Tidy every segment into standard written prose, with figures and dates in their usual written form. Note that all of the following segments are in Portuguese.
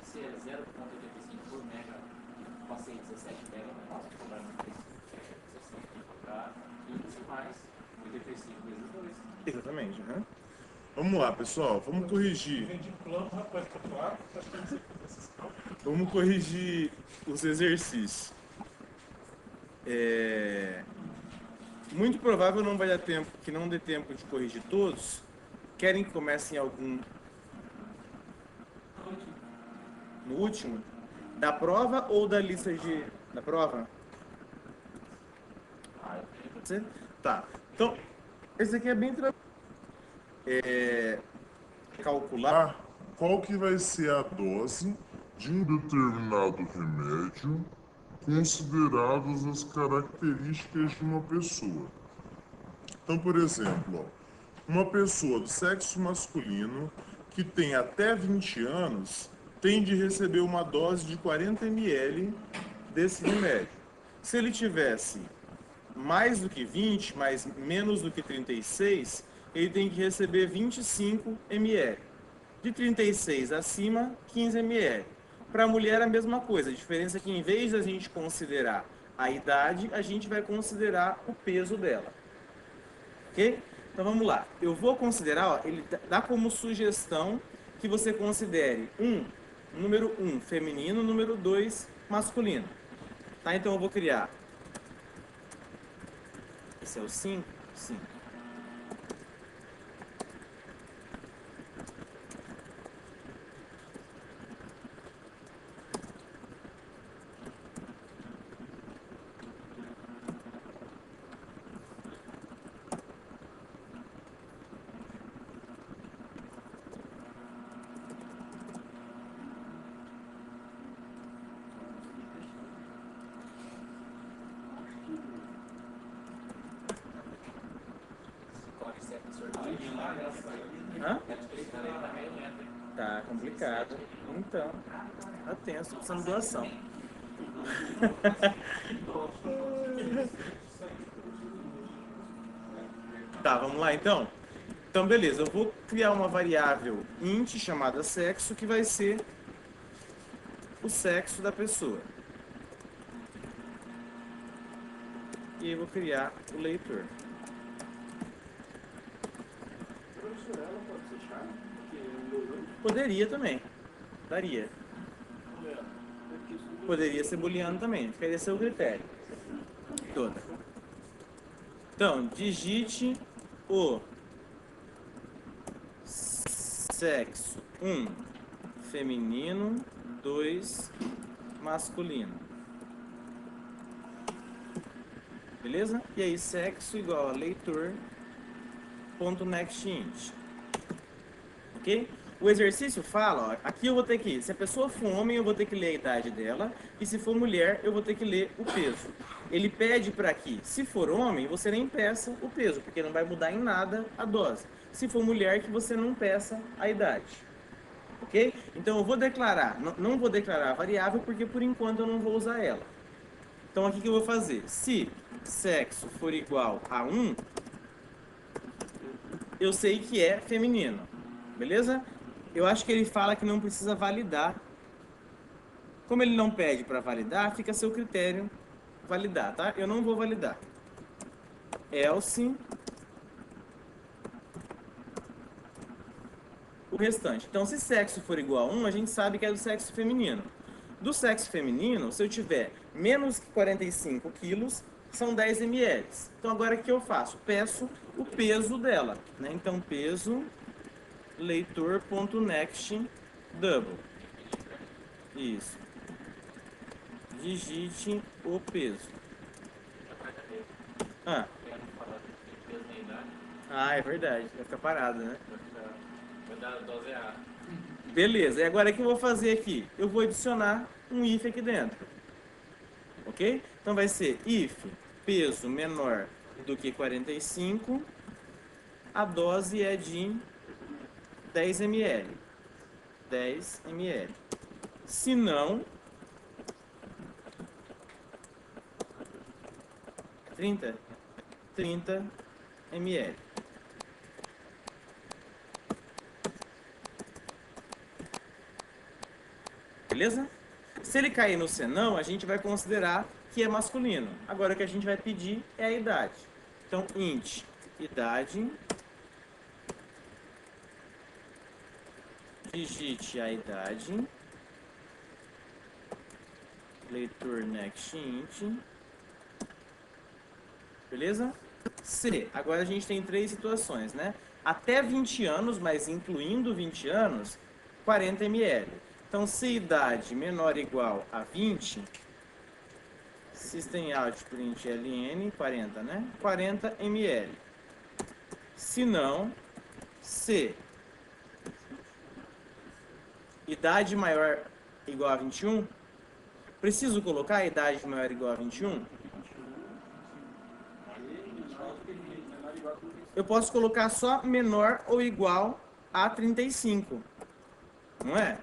se é 0,85 por mega, passei 17 mega, não posso cobrar no preço. Você tem que cobrar 15 mais 85 vezes 2. Exatamente, uhum. Vamos lá, pessoal, vamos corrigir. Vamos corrigir os exercícios. Muito provável não vai dar tempo, que não dê tempo de corrigir todos. Querem que comece em algum no último? Da prova ou da lista da prova? Tá. Então, esse aqui é bem tranquilo. Calcular. Qual que vai ser a dose de um determinado remédio, consideradas as características de uma pessoa? Então, por exemplo, ó, uma pessoa do sexo masculino que tem até 20 anos tem de receber uma dose de 40 ml desse remédio. Se ele tivesse mais do que 20, mas menos do que 36, ele tem que receber 25 ml. De 36 acima, 15 ml. Para a mulher, a mesma coisa. A diferença é que, em vez de a gente considerar a idade, a gente vai considerar o peso dela. Ok? Então vamos lá. Eu vou considerar, ó, ele dá como sugestão que você considere número 1 feminino, número 2 masculino. Tá? Então eu vou criar. Esse é o 5? 5. Hã? Tá complicado. Então, tá tenso, precisando de doação. Tá, vamos lá então? Então, beleza, eu vou criar uma variável int chamada sexo, que vai ser o sexo da pessoa. E aí eu vou criar o leitor. Poderia também. Daria. Poderia ser booleano também. Ficaria a seu critério. Toda. Então, digite o sexo. 1 feminino, 2 masculino. Beleza? E aí, sexo igual a leitor.nextInt. Ok? O exercício fala, ó, aqui eu vou ter que, se a pessoa for homem, eu vou ter que ler a idade dela, e se for mulher, eu vou ter que ler o peso. Ele pede para que, se for homem, você nem peça o peso, porque não vai mudar em nada a dose. Se for mulher, que você não peça a idade. Ok? Então eu vou declarar, não vou declarar a variável, porque por enquanto eu não vou usar ela. Então aqui que eu vou fazer? Se sexo for igual a 1, eu sei que é feminino. Beleza? Eu acho que ele fala que não precisa validar. Como ele não pede para validar, fica a seu critério validar, tá? Eu não vou validar. Else o restante. Então, se sexo for igual a 1, a gente sabe que é do sexo feminino. Do sexo feminino, se eu tiver menos que 45 quilos, são 10 ml. Então, agora o que eu faço? Peço o peso dela, né? Então, peso leitor.next double. Isso. Digite o peso. É verdade. Vai ficar parado, né? Vai dar dose A. Beleza. E agora o que eu vou fazer aqui? Eu vou adicionar um if aqui dentro. Ok? Então vai ser if peso menor do que 45, a dose é de 10 ml. 10 ml. Se não, 30 ml. Beleza? Se ele cair no senão, a gente vai considerar que é masculino. Agora o que a gente vai pedir é a idade. Então, int, idade, digite a idade, leitor next int, beleza? C, agora a gente tem três situações, né? Até 20 anos, mas incluindo 20 anos, 40 ml. Então, se idade menor ou igual a 20, system out print ln 40, né? 40 ml. Se não, se idade maior ou igual a 21, preciso colocar a idade maior ou igual a 21? Eu posso colocar só menor ou igual a 35, não é?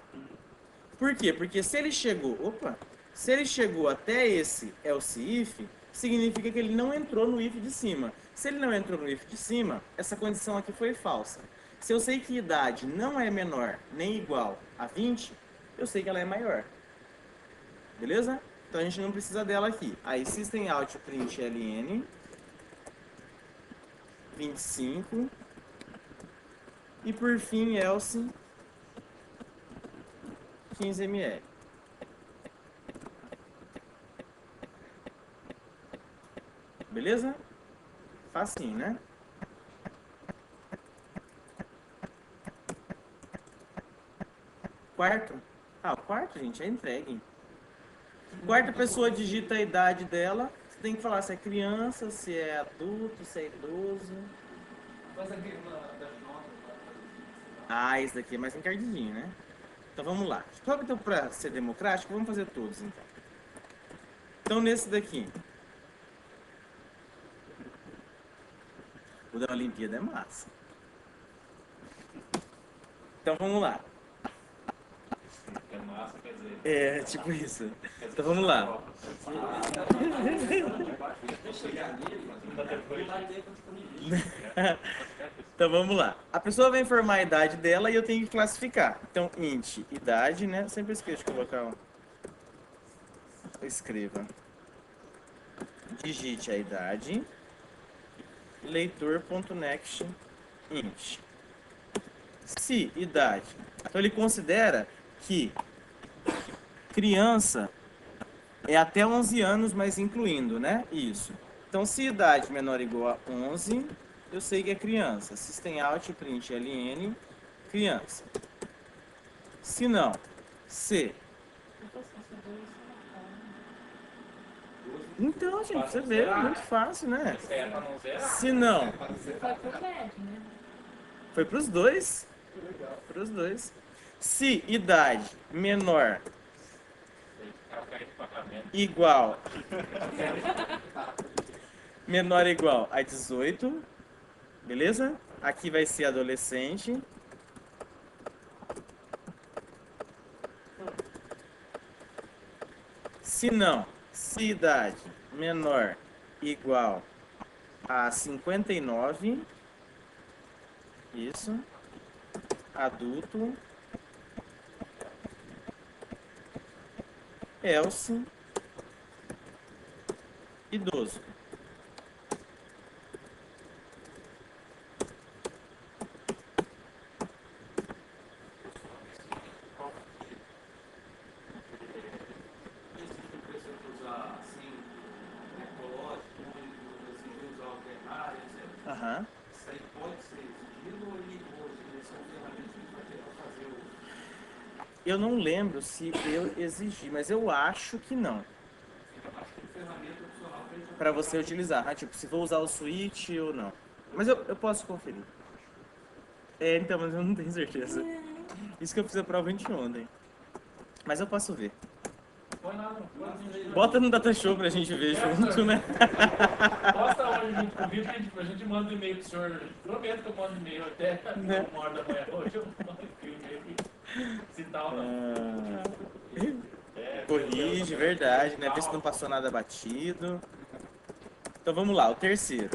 Por quê? Porque se ele chegou até esse else if, significa que ele não entrou no if de cima. Se ele não entrou no if de cima, essa condição aqui foi falsa. Se eu sei que idade não é menor nem igual a 20, eu sei que ela é maior. Beleza? Então a gente não precisa dela aqui. Aí system out print ln 25 e por fim else 15 ml. Beleza? Facinho, né? Quarto. O quarto, gente, é entregue. Quarta pessoa digita a idade dela. Você tem que falar se é criança, se é adulto, se é idoso. Faz aquele da nota. Esse daqui é mais encardidinho, né? Então vamos lá. Só que então, para ser democrático, vamos fazer todos então. Então nesse daqui. O da Olimpíada é massa. Então vamos lá. É massa, quer dizer. É, tipo isso. Então vamos lá. Então vamos lá. A pessoa vai informar a idade dela e eu tenho que classificar. Então, int, idade, né? Sempre esqueço de colocar o... Escreva. Digite a idade. Leitor.next int. Se idade. Então ele considera que criança é até 11 anos, mas incluindo, né? Isso. Então, se idade menor ou igual a 11, eu sei que é criança. System out print ln criança. Se não, se. Então, gente, você vê, é muito fácil, né? É pra não zerar. Se não, Foi pro médio, né? foi pros dois. Pros dois. Se idade menor igual menor ou igual a 18, beleza? Aqui vai ser adolescente. Se não, se idade menor igual a 59, isso, adulto, else, idoso. Aham. Isso aí pode ser exigido ou ele são ferramentas que vai ter para fazer o. Eu não lembro se eu exigi, mas eu acho que não. Acho que ferramenta opcional para ele Pra você utilizar. Tipo, se vou usar o switch ou não. Mas eu posso conferir. Então, mas eu não tenho certeza. Isso que eu fiz a prova ontem. Mas eu posso ver. põe lá no. Bota no Datashow pra gente ver junto, né? Posta onde a gente convida, a gente manda um e-mail pro senhor. Prometo que eu mando e-mail até 1h da manhã. Hoje eu mando e-mail. Se tal, não. Corrige, verdade, né? Vê se não passou nada batido. Então vamos lá, o terceiro.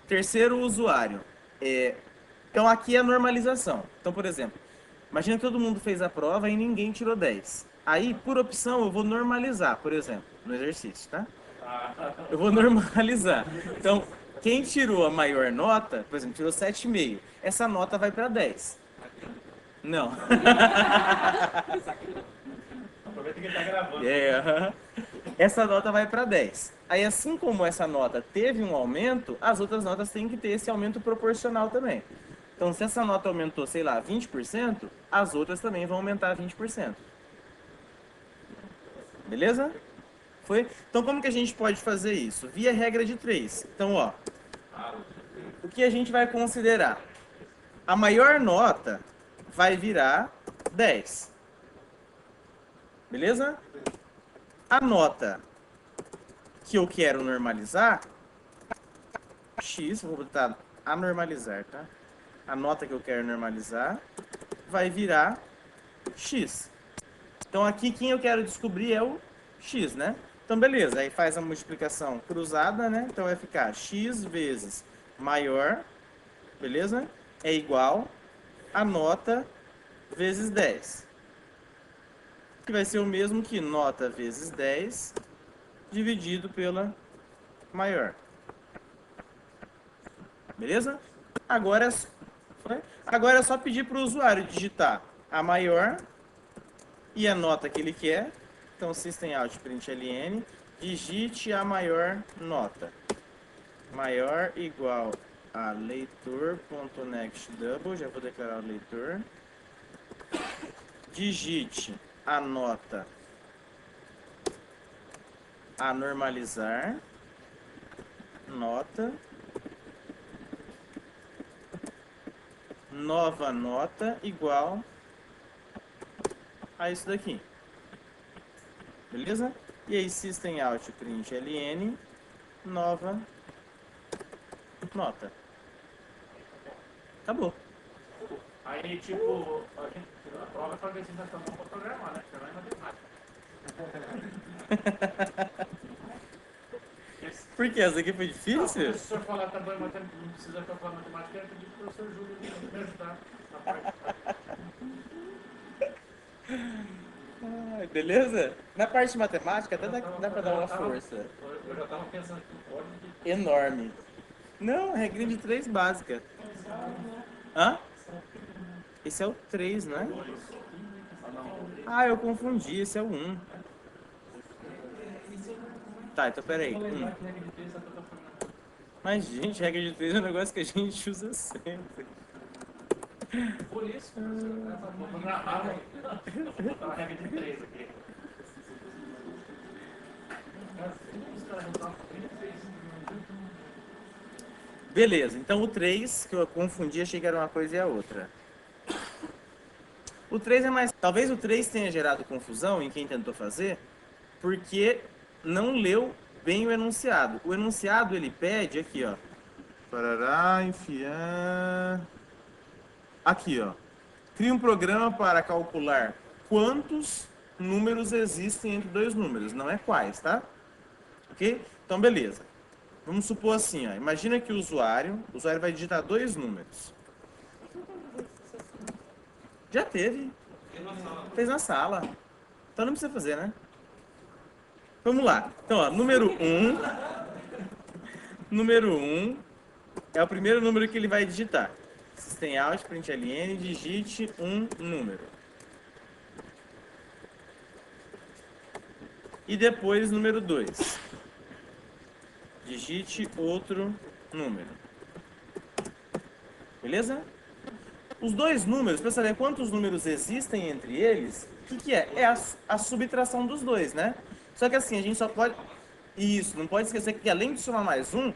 Terceiro usuário. Então aqui é a normalização. Então, por exemplo, Imagina que todo mundo fez a prova e ninguém tirou 10. Aí, por opção, eu vou normalizar, por exemplo, no exercício, tá? Eu vou normalizar. Então, quem tirou a maior nota, por exemplo, tirou 7,5, essa nota vai para 10. Não. Aproveita que ele tá gravando. É, essa nota vai para 10. Aí, assim como essa nota teve um aumento, as outras notas têm que ter esse aumento proporcional também. Então, se essa nota aumentou, sei lá, 20%, as outras também vão aumentar 20%. Beleza? Foi? Então, como que a gente pode fazer isso? Via regra de 3. Então, ó, o que a gente vai considerar? A maior nota vai virar 10. Beleza? A nota que eu quero normalizar, x, vou botar a normalizar, tá? A nota que eu quero normalizar vai virar x. Então aqui quem eu quero descobrir é o x, né? Então beleza, aí faz a multiplicação cruzada, né? Então vai ficar x vezes maior, beleza? É igual a nota vezes 10. Que vai ser o mesmo que nota vezes 10 dividido pela maior. Beleza? Agora é só pedir para o usuário digitar a maior e a nota que ele quer. Então, systemout.println, digite a maior nota. Maior igual a leitor.nextDouble, já vou declarar o leitor. Digite a nota a normalizar, nota, nova nota igual a isso daqui. Beleza? E aí, systemout.println, nova nota. Acabou. Aí, tipo, a prova é pra ver se nós estamos pra programar, né? Porque não é matemática. Por que? Essa aqui foi Não, difícil? se o professor falar tamanho matemática, não precisa calcular matemática, eu pedir pro professor Júlio me ajudar na parte. Ai, beleza? Na parte de matemática até dá pra dar uma força. Eu já tava pensando que pode. Enorme. Não, regrinha de 3 básica. Hã? Esse é o 3, né? Ah, eu confundi, esse é o 1. Tá, então peraí. Mas, gente, regra de 3 é um negócio que a gente usa sempre. Por isso, vou narrar, né? Vou botar uma regra de 3 aqui. Beleza, então o 3, que eu confundi, achei que era uma coisa e a outra. O 3 é mais... Talvez o 3 tenha gerado confusão em quem tentou fazer, porque não leu bem o enunciado. O enunciado, ele pede aqui, ó. Parará, enfiar... Aqui, ó. Cria um programa para calcular quantos números existem entre dois números, não é quais, tá? Ok? Então, beleza. Vamos supor assim, ó. Imagina que o usuário vai digitar 2 números. Já teve. Fez na sala. Então não precisa fazer, né? Vamos lá. Então, ó, número 1. Número 1 é o primeiro número que ele vai digitar. Systemout.println, digite um número. E depois número 2. Digite outro número. Beleza? Os dois números, para saber quantos números existem entre eles, o que é? É a subtração dos dois, né? Só que assim, a gente só pode... Isso, não pode esquecer que além de somar mais um,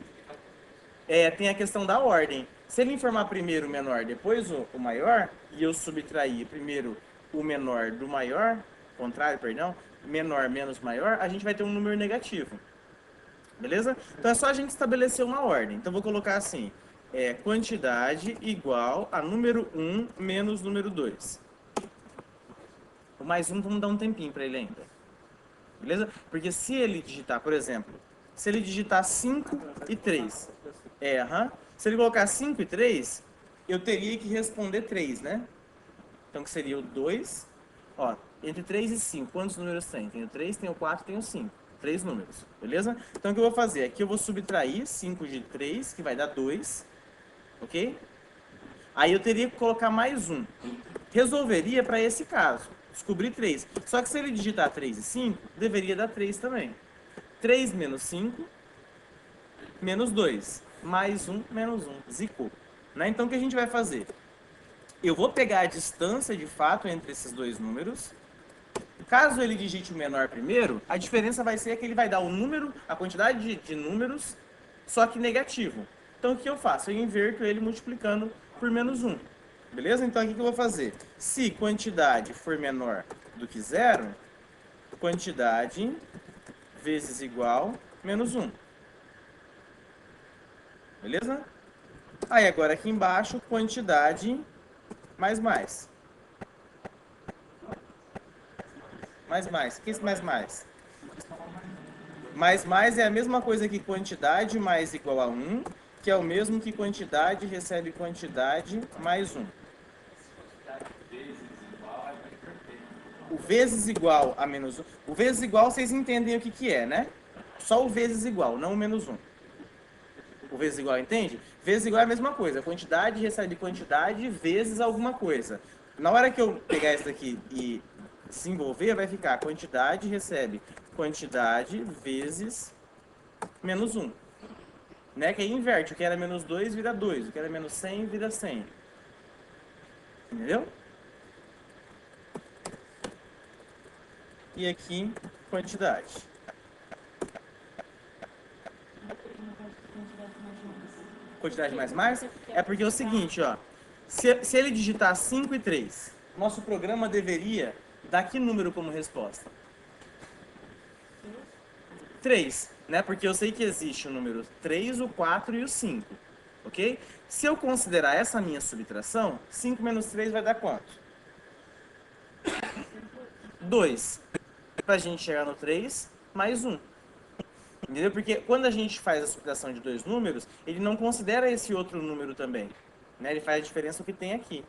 tem a questão da ordem. Se ele informar primeiro o menor, depois o maior, e eu subtrair primeiro o menor do maior, contrário, perdão, menor menos maior, a gente vai ter um número negativo. Beleza? Então é só a gente estabelecer uma ordem. Então vou colocar assim, quantidade igual a número 1 menos número 2. O mais 1, vamos dar um tempinho para ele ainda. Beleza? Porque se ele digitar, por exemplo, se ele digitar 5 e 3, se ele colocar 5 e 3, eu teria que responder 3, né? Então, que seria o 2. Ó, entre 3 e 5, quantos números tem? Tenho 3, tenho 4, tenho 5. 3 números, beleza? Então, o que eu vou fazer? Aqui eu vou subtrair 5 de 3, que vai dar 2, ok? Aí eu teria que colocar mais um. Resolveria para esse caso. Descobri 3. Só que se ele digitar 3 e 5, deveria dar 3 também. 3 menos 5, menos 2. Mais 1, menos 1. Zicou. Né? Então, o que a gente vai fazer? Eu vou pegar a distância, de fato, entre esses dois números. Caso ele digite o menor primeiro, a diferença vai ser que ele vai dar o número, a quantidade de números, só que negativo. Então, o que eu faço? Eu inverto ele multiplicando por menos 1. Beleza? Então, o que eu vou fazer? Se quantidade for menor do que 0, quantidade vezes igual menos 1. Beleza? Aí, agora aqui embaixo, quantidade mais mais. Mais. O que é esse mais mais? Mais é a mesma coisa que quantidade mais igual a 1, que é o mesmo que quantidade recebe quantidade mais 1. O vezes igual a menos 1. O vezes igual vocês entendem o que é, né? Só o vezes igual, não o menos 1. O vezes igual, entende? Vezes igual é a mesma coisa. Quantidade recebe quantidade vezes alguma coisa. Na hora que eu pegar isso daqui e desenvolver, vai ficar quantidade recebe quantidade vezes menos 1. Né? Que aí inverte. O que era menos 2 vira 2. O que era menos 100 vira 100. Entendeu? E aqui, quantidade. Quantidade mais é porque é o seguinte, ó. Se ele digitar 5 e 3, nosso programa deveria dar que número como resposta? 3, né? Porque eu sei que existe o número 3, o 4 e o 5, ok? Se eu considerar essa minha subtração, 5 menos 3 vai dar quanto? 2. Pra gente chegar no 3, mais 1. Entendeu? Porque quando a gente faz a subtração de dois números, ele não considera esse outro número também. Né? Ele faz a diferença o que tem aqui.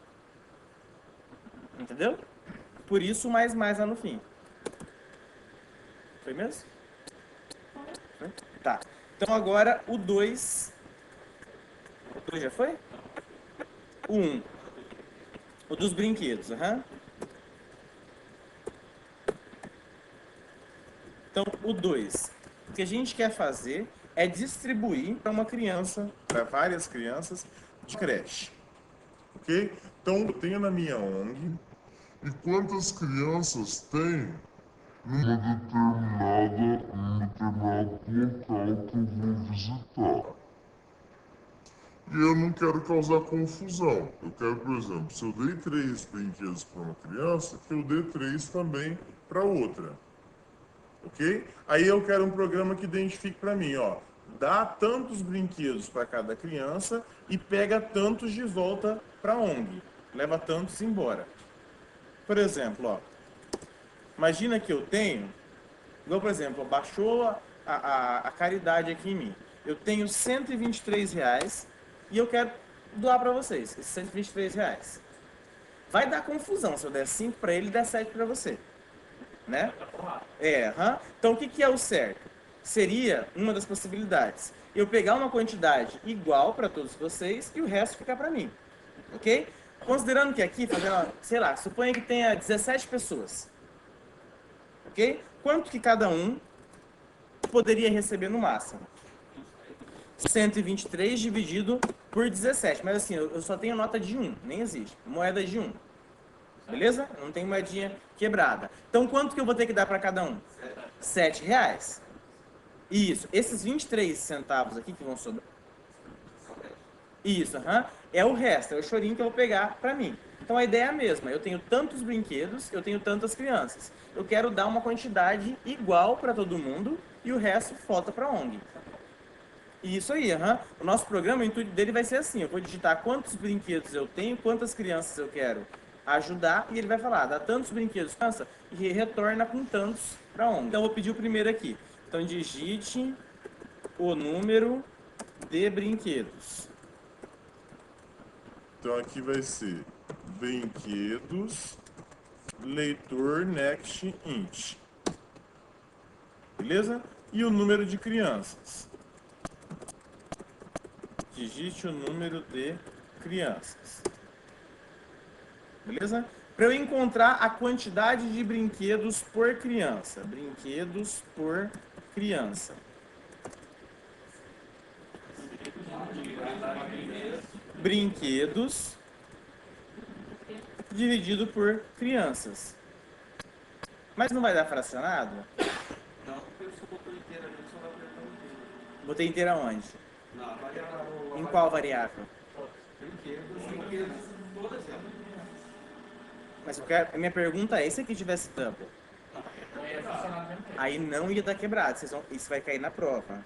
Entendeu? Por isso, mais lá no fim. Foi mesmo? Foi? Tá. Então agora o 2. O 2 já foi? O 1. O dos brinquedos. Uhum. Então o 2. O que a gente quer fazer é distribuir para uma criança, para várias crianças de creche. Ok? Então, eu tenho na minha ONG. E quantas crianças tem num determinado local que eu vou visitar? E eu não quero causar confusão. Eu quero, por exemplo, se eu dei 3 brinquedos para uma criança, que eu dê 3 também para outra. Ok? Aí eu quero um programa que identifique para mim, ó. Dá tantos brinquedos para cada criança e pega tantos de volta para a ONG. Leva tantos embora. Por exemplo, ó. Imagina que eu tenho, igual por exemplo, baixou a caridade aqui em mim. Eu tenho R$123 e eu quero doar para vocês, esses R$123. Vai dar confusão se eu der 5 para ele e der 7 para você. Né? Então o que é o certo? Seria uma das possibilidades. Eu pegar uma quantidade igual para todos vocês e o resto ficar para mim. Ok? Considerando que aqui, fazendo, sei lá, suponha que tenha 17 pessoas. Ok? Quanto que cada um poderia receber no máximo? 123 dividido por 17. Mas assim, eu só tenho nota de 1, nem existe. Moeda de 1. Beleza? Não tem moedinha quebrada. Então, quanto que eu vou ter que dar para cada um? R$7. Isso. Esses 23 centavos aqui que vão sobrar. Isso, é o resto. É o chorinho que eu vou pegar para mim. Então, a ideia é a mesma. Eu tenho tantos brinquedos, eu tenho tantas crianças. Eu quero dar uma quantidade igual para todo mundo e o resto falta para a ONG. Isso aí, O nosso programa, o intuito dele vai ser assim. Eu vou digitar quantos brinquedos eu tenho, quantas crianças eu quero ajudar, e ele vai falar, dá tantos brinquedos, cansa, e retorna com tantos para onde. Então eu vou pedir o primeiro aqui. Então digite o número de brinquedos. Então aqui vai ser brinquedos, leitor, next, int. Beleza? E o número de crianças. Digite o número de crianças. Beleza? Para eu encontrar a quantidade de brinquedos por criança. Brinquedos por criança. Brinquedos dividido por crianças. Mas não vai dar fracionado? Não, porque você botou inteira ali, só vai apertar o inteiro. Botei inteira onde? Na variável. Em qual variável? Brinquedos, todas elas. Mas a minha pergunta é, e se aqui tivesse double? Não ia funcionar do mesmo tempo. Aí não ia dar quebrado, isso vai cair na prova.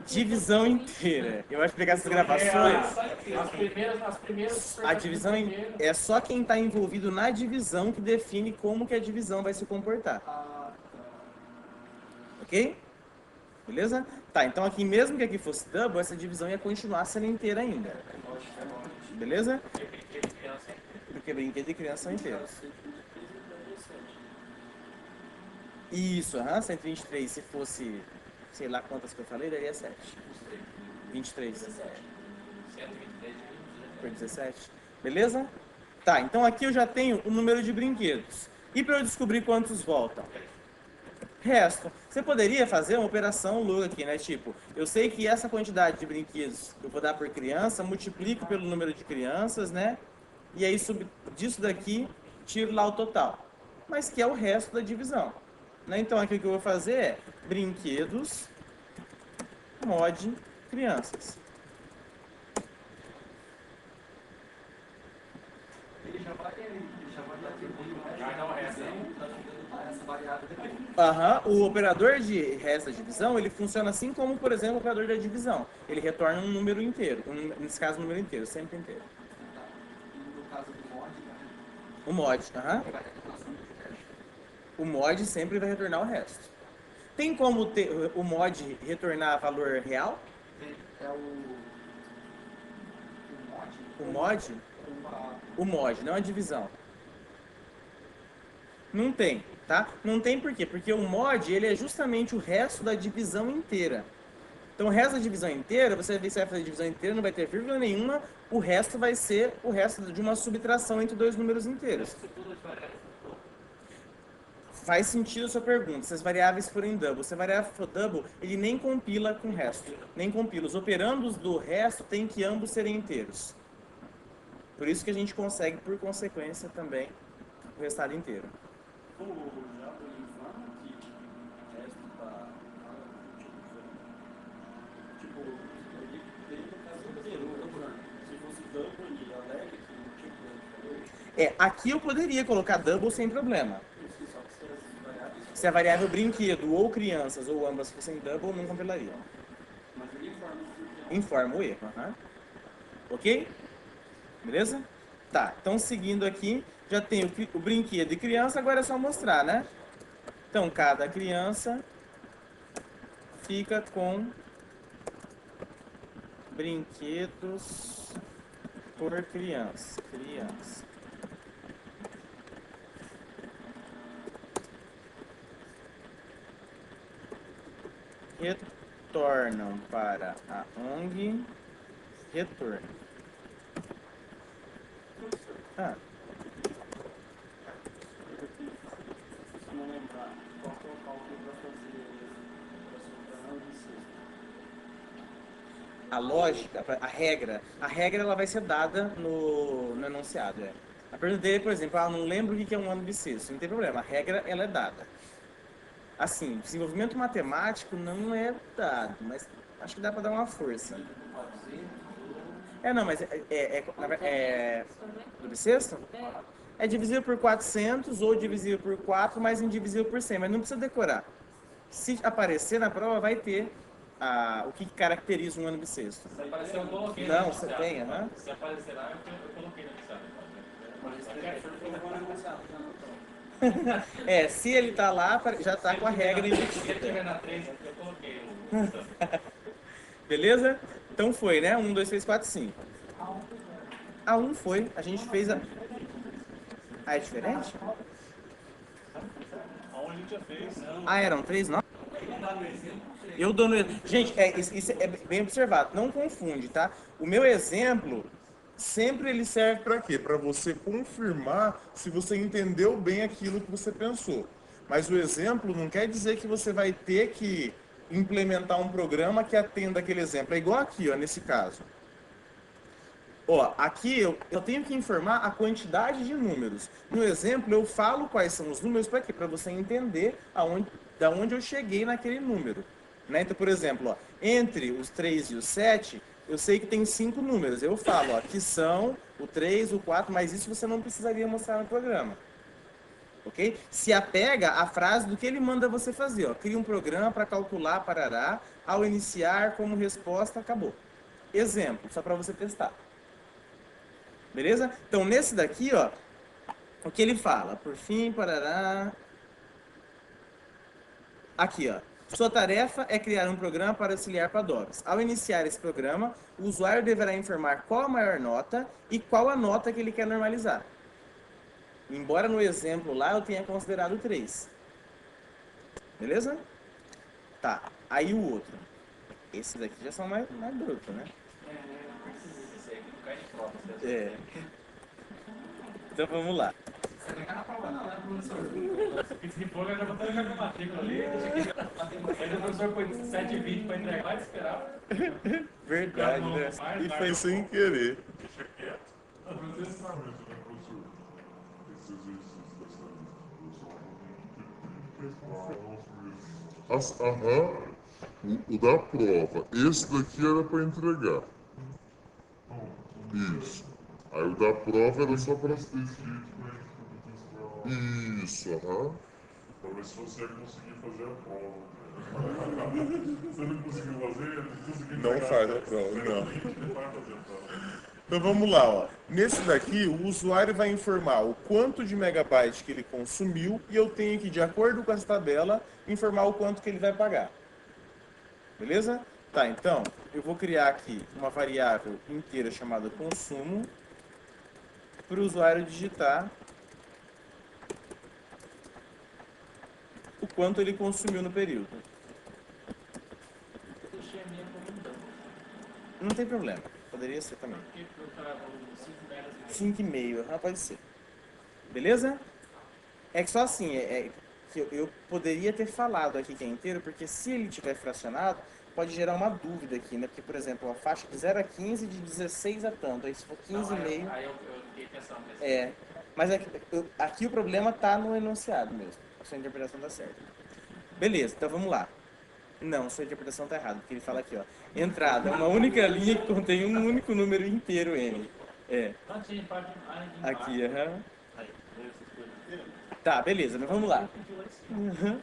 Divisão inteira. Eu vou explicar essas gravações. As primeiras A divisão é só quem está envolvido na divisão que define como que a divisão vai se comportar. Ok? Beleza? Tá, então aqui mesmo que aqui fosse double, essa divisão ia continuar sendo inteira ainda. Beleza? Porque brinquedo e criança são inteiros. Isso, 123. Se fosse, sei lá quantas que eu falei, daria 7. 23. 123 Por 17. Beleza? Tá, então aqui eu já tenho o número de brinquedos. E para eu descobrir quantos voltam? Resto. Você poderia fazer uma operação louca aqui, né? Tipo, eu sei que essa quantidade de brinquedos eu vou dar por criança, multiplico pelo número de crianças, né? E aí disso daqui, tiro lá o total. Mas que é o resto da divisão. Né? Então aqui o que eu vou fazer é brinquedos mod crianças. Ele já vai atribuir Já não é essa. essa variável daqui. O operador de resto da divisão, ele funciona assim como, por exemplo, o operador da divisão. Ele retorna um número inteiro, nesse caso um número inteiro, sempre inteiro. E no caso do mod, O mod, vai ter relação de teste. o mod sempre vai retornar o resto. Tem como o mod retornar valor real? É o mod. O mod? O mod, não a divisão. Não tem, tá? Não tem por quê? Porque o mod, ele é justamente o resto da divisão inteira. Então, o resto da divisão inteira, você vai fazer a divisão inteira, não vai ter vírgula nenhuma, o resto vai ser o resto de uma subtração entre dois números inteiros. Faz sentido a sua pergunta. Se as variáveis forem double, se a variável for double, ele nem compila com o resto. Nem compila. Os operandos do resto tem que ambos serem inteiros. Por isso que a gente consegue, por consequência, também o resultado inteiro. Já o Ivan, que o resto tá. Tipo, ele no caso inteiro, se fosse double e alegre, que tipo, Aqui eu poderia colocar double sem problema. só que se as variáveis. Se a variável brinquedo ou crianças ou ambas fossem double, não compilariam. Mas ele informa o Informa o erro. Ok? Beleza? Tá, então seguindo aqui, já tem o brinquedo e criança, agora é só mostrar, né? Então, cada criança fica com brinquedos por criança. Retornam para a ONG. Retorno. Se não lembrar, qual que é o cálculo para fazer para não ser? A lógica, a regra ela vai ser dada no enunciado. A pergunta dele, por exemplo, não lembro o que é um ano bissexto. Não tem problema, a regra ela é dada. Assim, desenvolvimento matemático não é dado, mas acho que dá para dar uma força. Não, mas do bissexto? É divisível por 400 ou divisível por 4, mas indivisível por 100, mas não precisa decorar. Se aparecer na prova, vai ter o que caracteriza um ano bissexto. Se aparecer, eu coloquei. Não, você tem, né? Se aparecer lá, eu coloquei no listado. Se ele tá lá, já tá com a regra Se ele embutida. estiver na 3, eu coloquei. Beleza? Então foi, né? 1, 2, 3, 4, 5. A 1 foi, a gente fez a... Ah, é diferente? Aonde a gente já fez. Ah, eram 3, não? Eu dou no... Gente, isso é bem observado, não confunde, tá? O meu exemplo, sempre ele serve para quê? Para você confirmar se você entendeu bem aquilo que você pensou. Mas o exemplo não quer dizer que você vai ter que implementar um programa que atenda aquele exemplo. É igual aqui, ó, nesse caso. Ó, aqui eu tenho que informar a quantidade de números. No exemplo, eu falo quais são os números para quê? Para você entender da onde eu cheguei naquele número. Né? Então, por exemplo, ó, entre os 3 e o 7, eu sei que tem 5 números. Eu falo ó, que são o 3, o 4, mas isso você não precisaria mostrar no programa. Ok? Se apega à frase do que ele manda você fazer. Ó. Cria um programa para calcular, parará, ao iniciar como resposta, acabou. Exemplo, só para você testar. Beleza? Então, nesse daqui, ó, o que ele fala? Por fim, parará... Aqui, ó. Sua tarefa é criar um programa para auxiliar Padobras. Ao iniciar esse programa, o usuário deverá informar qual a maior nota e qual a nota que ele quer normalizar. Embora no exemplo lá eu tenha considerado 3. Beleza? Tá. Aí o outro. Esses daqui já são mais brutos, né? Esse aí não cai de prova. É. Então vamos lá. Você não cai na prova não, né, professor? Se for, eu já vou estar na matrícula ali. Aí o professor põe 7,20 para entregar, vai esperar. Verdade, né? E foi sem querer. Deixa quieto. Mas esse realmente, né, professor? Esse exercício dessa lista, professor, aham, o da prova. Esse daqui era para entregar. Isso. Aí o da prova era só para ter escrito pra gente. Isso, aham. Pra ver se você ia conseguir fazer a prova. Você não conseguiu fazer? Não faz a prova, não. Então vamos lá, ó. Nesse daqui, o usuário vai informar o quanto de megabyte que ele consumiu e eu tenho que, de acordo com essa tabela, informar o quanto que ele vai pagar. Beleza? Tá, então, eu vou criar aqui uma variável inteira chamada consumo para o usuário digitar o quanto ele consumiu no período. Eu deixei a minha como então. Não tem problema, poderia ser também. Porque eu tava 5 megas. 5,5, pode ser. Beleza? É que só assim, que eu poderia ter falado aqui que é inteiro, porque se ele tiver fracionado, pode gerar uma dúvida aqui, né? Porque, por exemplo, a faixa de 0 a 15, de 16 a tanto, aí se for 15,5... Aí eu fiquei pensando nesse. É, mas aqui o problema tá no enunciado mesmo. A sua interpretação tá certa. Beleza, então vamos lá. Não, sua interpretação tá errada, porque ele fala aqui, ó. Entrada, uma única linha que contém um único número inteiro N. É. Aqui, aham. Tá, beleza, mas vamos lá. Uhum.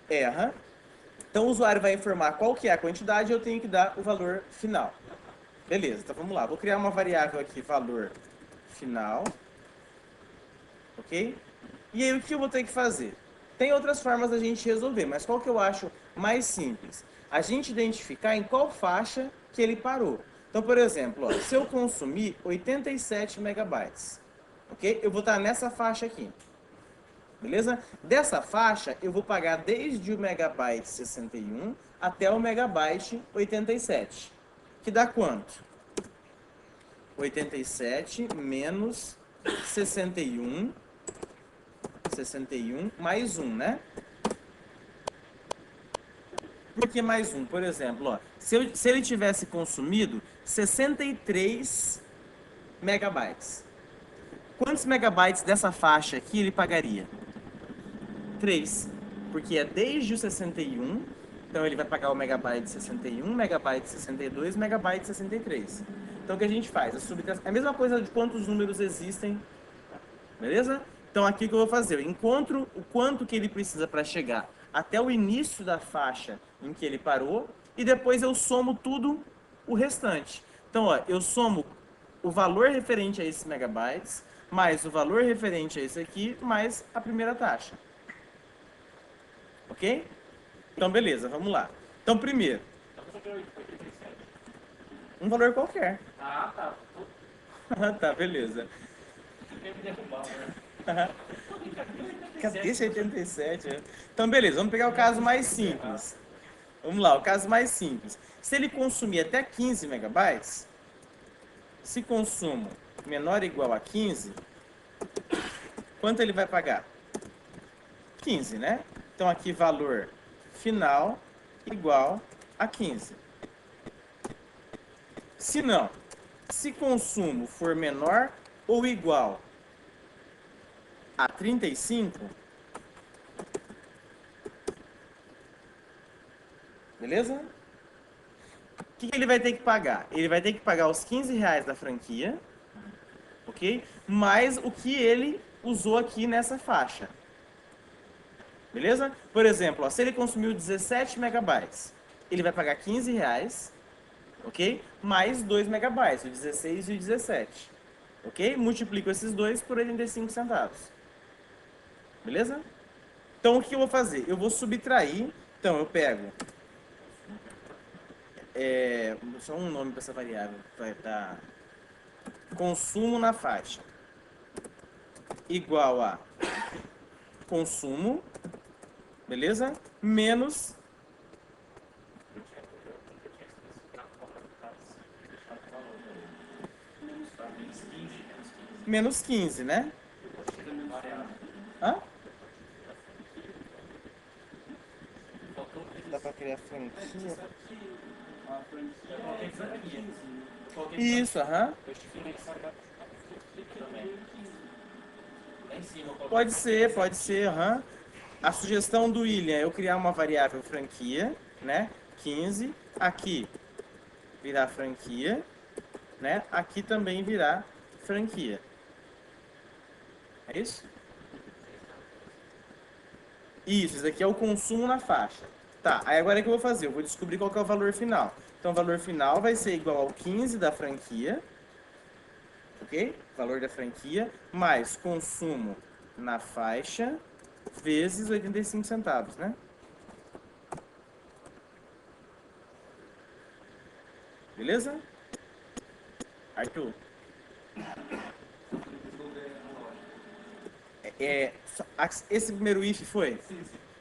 É, aham. Então o usuário vai informar qual que é a quantidade e eu tenho que dar o valor final. Beleza, então vamos lá. Vou criar uma variável aqui, valor final. Ok? E aí o que eu vou ter que fazer? Tem outras formas da gente resolver, mas qual que eu acho mais simples? A gente identificar em qual faixa que ele parou. Então, por exemplo, ó, se eu consumir 87 megabytes, ok? Eu vou estar nessa faixa aqui. Beleza? Dessa faixa, eu vou pagar desde o megabyte 61 até o megabyte 87. Que dá quanto? 87 menos 61 mais 1, né? Por que mais 1? Por exemplo, ó, se ele tivesse consumido 63 megabytes, quantos megabytes dessa faixa aqui ele pagaria? 3, porque é desde o 61, então ele vai pagar o megabyte 61, megabyte 62, megabyte 63. Então o que a gente faz? É a mesma coisa de quantos números existem, beleza? Então aqui o que eu vou fazer? Eu encontro o quanto que ele precisa para chegar até o início da faixa em que ele parou e depois eu somo tudo o restante. Então, ó, eu somo o valor referente a esses megabytes mais o valor referente a esse aqui mais a primeira taxa. Ok? Então, beleza, vamos lá. Então, primeiro. Um valor qualquer. Ah, tá. Tá, beleza. Você quer me derrubar, né? Cadê esse 87? Então, beleza, vamos pegar o caso mais simples. Vamos lá, o caso mais simples. Se ele consumir até 15 megabytes, se consumo menor ou igual a 15, quanto ele vai pagar? 15, né? Então aqui valor final igual a 15. Se não, se consumo for menor ou igual a 35, beleza? O que ele vai ter que pagar? Ele vai ter que pagar os 15 reais da franquia, ok? Mais o que ele usou aqui nessa faixa. Beleza? Por exemplo, ó, se ele consumiu 17 megabytes, ele vai pagar 15 reais, ok? Mais 2 megabytes, o 16 e o 17. Ok? Multiplico esses dois por 85 centavos. Beleza? Então, o que eu vou fazer? Eu vou subtrair. Então, eu pego... só um nome para essa variável. Vai dar... Consumo na faixa. Igual a... Consumo. Beleza? Menos... Menos 15, né? Hã? Dá pra criar franquia? Isso, aham. Pode ser, aham. A sugestão do William é eu criar uma variável franquia, né? 15. Aqui virar franquia, né? Aqui também virar franquia. É isso? Isso daqui é o consumo na faixa. Tá, aí agora o que eu vou fazer? Eu vou descobrir qual que é o valor final. Então o valor final vai ser igual ao 15 da franquia, ok? Valor da franquia, mais consumo na faixa, vezes 85 centavos, né? Beleza? Arthur. Esse primeiro if foi?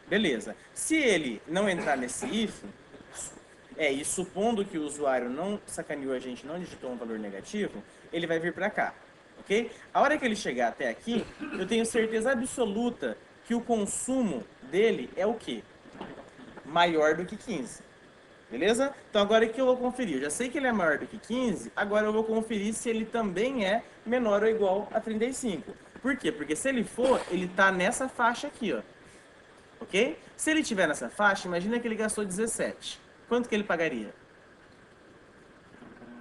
Beleza. Se ele não entrar nesse if, e supondo que o usuário não sacaneou a gente, não digitou um valor negativo, ele vai vir para cá, ok? A hora que ele chegar até aqui, eu tenho certeza absoluta que o consumo dele é o quê? Maior do que 15. Beleza? Então agora o que eu vou conferir? Eu já sei que ele é maior do que 15, agora eu vou conferir se ele também é menor ou igual a 35. Por quê? Porque se ele for, ele está nessa faixa aqui, ó. Ok? Se ele estiver nessa faixa, imagina que ele gastou 17. Quanto que ele pagaria?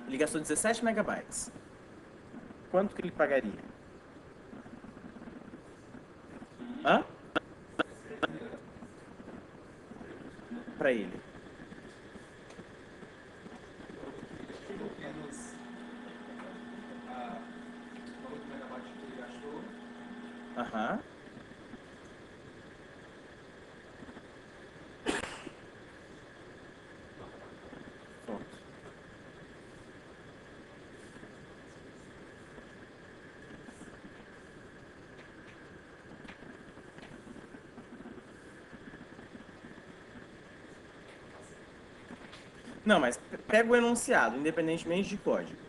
Ele gastou 17 megabytes. Quanto que ele pagaria? Hã? Para ele. Aham. Pronto. Não, mas pega o enunciado, independentemente de código.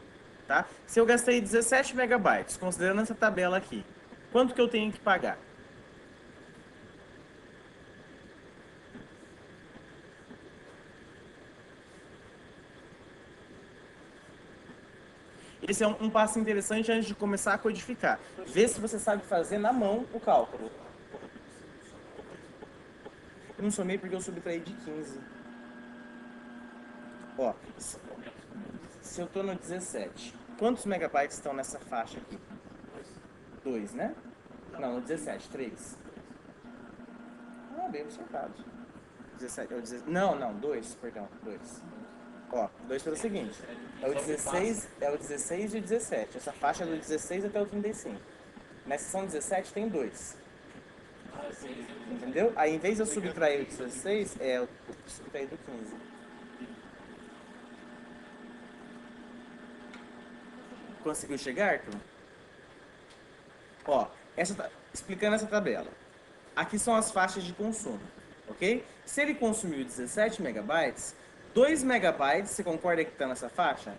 Tá? Se eu gastei 17 megabytes, considerando essa tabela aqui, quanto que eu tenho que pagar? Esse é um passo interessante antes de começar a codificar. Vê se você sabe fazer na mão o cálculo. Eu não somei porque eu subtraí de 15. Ó, se eu tô no 17, quantos megabytes estão nessa faixa aqui? 2, né? Não, no 17, 3. Ah, bem observado. 17, é o 16, não, 2, perdão, 2. Ó, 2 pelo seguinte, é o 16 e o 17. Essa faixa é do 16 até o 35. Na seção 17 tem 2. Entendeu? Aí, em vez de eu subtrair o 16, eu subtrair do 15. Conseguiu chegar, Arthur? Ó, explicando essa tabela. Aqui são as faixas de consumo, ok? Se ele consumiu 17 megabytes, 2 megabytes, você concorda que está nessa faixa?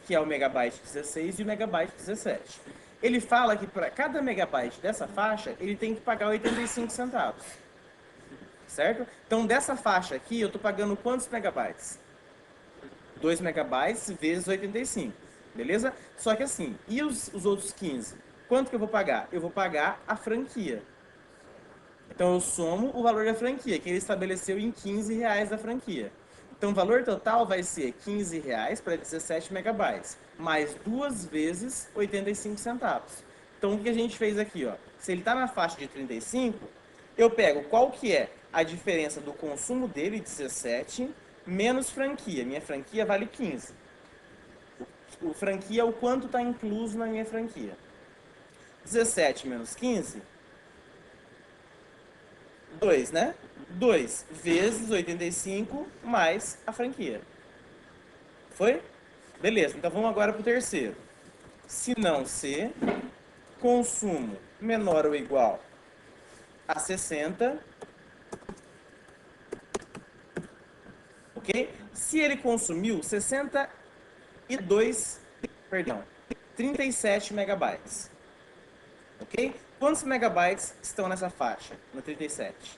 Que é o megabyte 16 e o megabyte 17. Ele fala que para cada megabyte dessa faixa, ele tem que pagar 85 centavos. Certo? Então, dessa faixa aqui, eu estou pagando quantos megabytes? 2 megabytes vezes 85. Beleza? Só que assim, e os outros 15? Quanto que eu vou pagar? Eu vou pagar a franquia. Então, eu somo o valor da franquia, que ele estabeleceu em R$15 da franquia. Então, o valor total vai ser R$15 para 17 megabytes, mais 2 vezes 85 centavos. Então, o que a gente fez aqui? Ó? Se ele está na faixa de 35, eu pego qual que é a diferença do consumo dele, 17, menos franquia. Minha franquia vale 15. O franquia é o quanto está incluso na minha franquia. 17 menos 15... 2, né? 2 vezes 85 mais a franquia. Foi? Beleza, então vamos agora para o terceiro. Se não C, consumo menor ou igual a 60. Ok? Se ele consumiu 37 megabytes. Ok? Quantos megabytes estão nessa faixa, no 37?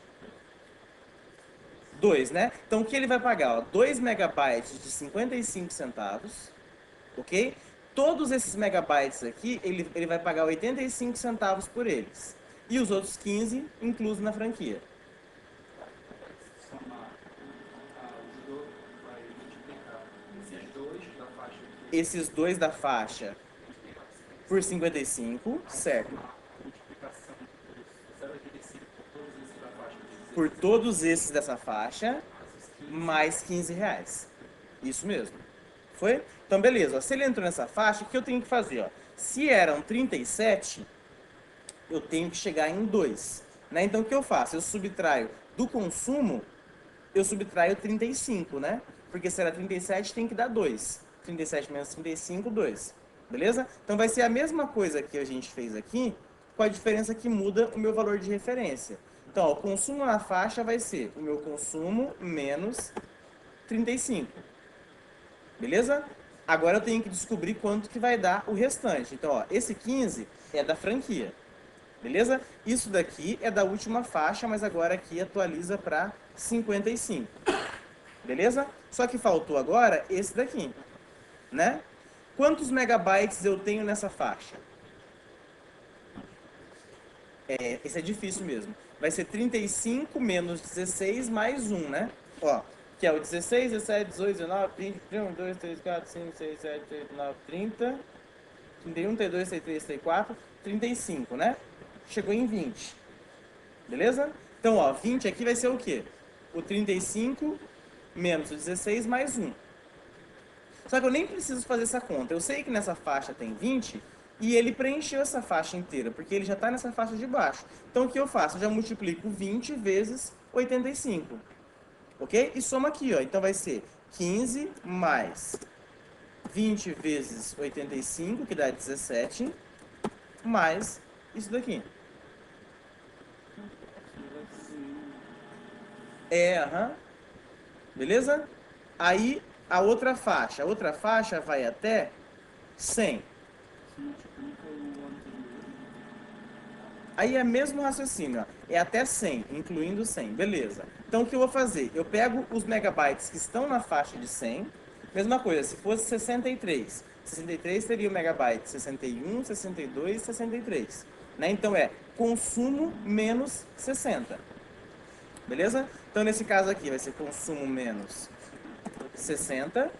2, né? Então, o que ele vai pagar? Ó, 2 megabytes de 55 centavos, ok? Todos esses megabytes aqui, ele vai pagar 85 centavos por eles. E os outros 15, inclusos na franquia. Esses 2 da faixa por 55, certo? Por todos esses dessa faixa, mais R$15. Isso mesmo. Foi? Então, beleza. Ó, se ele entrou nessa faixa, o que eu tenho que fazer? Ó? Se eram 37, eu tenho que chegar em 2. Né? Então, o que eu faço? Eu subtraio do consumo, eu subtraio 35, né? Porque se era 37, tem que dar 2. 37 menos 35, 2. Beleza? Então, vai ser a mesma coisa que a gente fez aqui, com a diferença que muda o meu valor de referência. Então, ó, o consumo na faixa vai ser o meu consumo menos 35. Beleza? Agora eu tenho que descobrir quanto que vai dar o restante. Então, ó, esse 15 é da franquia. Beleza? Isso daqui é da última faixa, mas agora aqui atualiza para 55. Beleza? Só que faltou agora esse daqui. Né? Quantos megabytes eu tenho nessa faixa? Esse é difícil mesmo. Vai ser 35 menos 16 mais 1, né? Ó, que é o 16, 17, 18, 19, 20, 21, 2, 3, 4, 5, 6, 7, 8, 9, 30, 31, 32, 33, 34, 35, né? Chegou em 20. Beleza? Então, ó, 20 aqui vai ser o quê? O 35 menos o 16 mais 1. Só que eu nem preciso fazer essa conta. Eu sei que nessa faixa tem 20... E ele preencheu essa faixa inteira, porque ele já está nessa faixa de baixo. Então, o que eu faço? Eu já multiplico 20 vezes 85. Ok? E soma aqui, ó. Então, vai ser 15 mais 20 vezes 85, que dá 17, mais isso daqui. Aham. Beleza? Aí, a outra faixa vai até 100. Aí é mesmo raciocínio, ó. É até 100, incluindo 100, beleza. Então o que eu vou fazer? Eu pego os megabytes que estão na faixa de 100, mesma coisa, se fosse 63, 63 seria o megabyte 61, 62, 63. Né? Então é consumo menos 60. Beleza? Então nesse caso aqui vai ser consumo menos 60,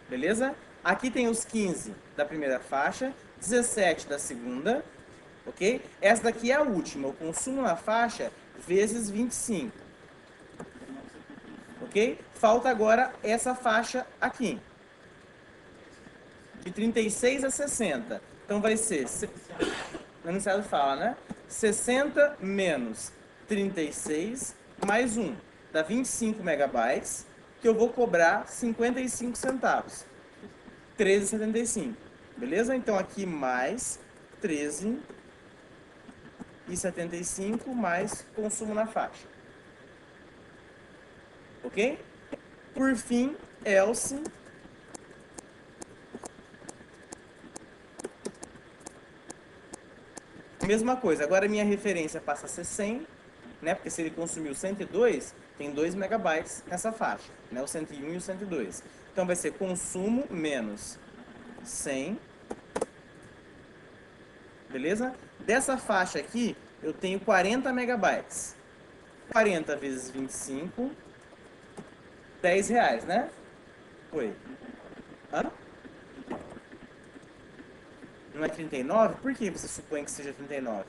beleza? Aqui tem os 15 da primeira faixa, 17 da segunda, ok? Essa daqui é a última, o consumo na faixa vezes 25, ok? Falta agora essa faixa aqui, de 36 a 60. Então vai ser, no enunciado fala, né? 60 menos 36 mais 1, dá 25 megabytes, que eu vou cobrar 55 centavos. 13,75. Beleza? Então aqui mais 13,75 mais consumo na faixa. Ok? Por fim, else mesma coisa. Agora minha referência passa a ser 100, né? Porque se ele consumiu 102, tem 2 megabytes nessa faixa, né? O 101 e o 102. Então vai ser consumo menos 100. Beleza? Dessa faixa aqui, eu tenho 40 megabytes. 40 vezes 25, 10 reais, né? Foi. Hã? Não é 39? Por que você supõe que seja 39?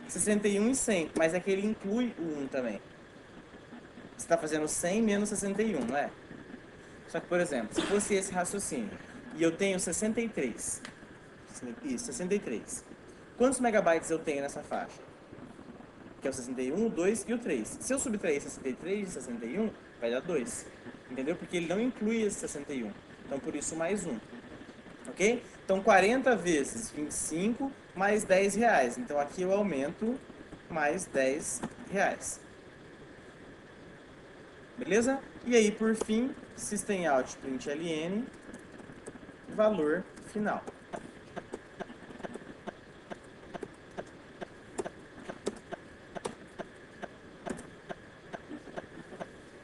61 e 100, mas é que ele inclui o 1 também. Você está fazendo 100 menos 61, não é? Só que, por exemplo, se fosse esse raciocínio, e eu tenho 63, isso, 63. Quantos megabytes eu tenho nessa faixa? Que é o 61, o 2 e o 3. Se eu subtrair 63 de 61, vai dar 2. Entendeu? Porque ele não inclui esse 61. Então, por isso, mais 1. Ok? Então, 40 vezes 25 mais 10 reais. Então, aqui eu aumento mais 10 reais. Beleza? E aí, por fim, systemout.println, valor final.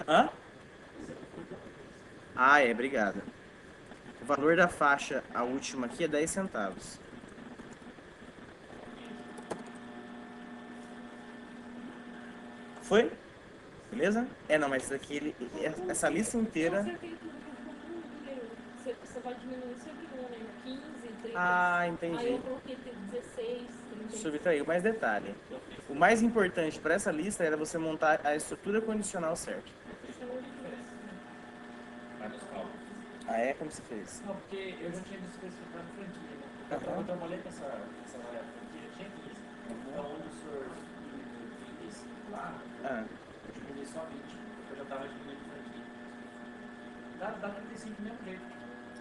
Hã? Ah, é, obrigado. O valor da faixa, a última aqui, é 10 centavos. Foi? Beleza? É, não, mas isso aqui, essa lista inteira... Acertei tudo que eu número. Você vai diminuir sempre um, né? 15, 30. Ah, entendi. Aí eu coloquei 16, 30. Subtraiu. Mais detalhe. O mais importante para essa lista era você montar a estrutura condicional certa. Vai nos cálculos. Ah, é? Como você fez? Não, porque eu já tinha especificado franquia, né? Eu trabalhei com essa franquia, tinha 15. Então, onde o senhor diminuiu 35 lá, Ah, eu diminui só 20. Eu já estava diminuindo franquia. Dá 35 do mesmo jeito.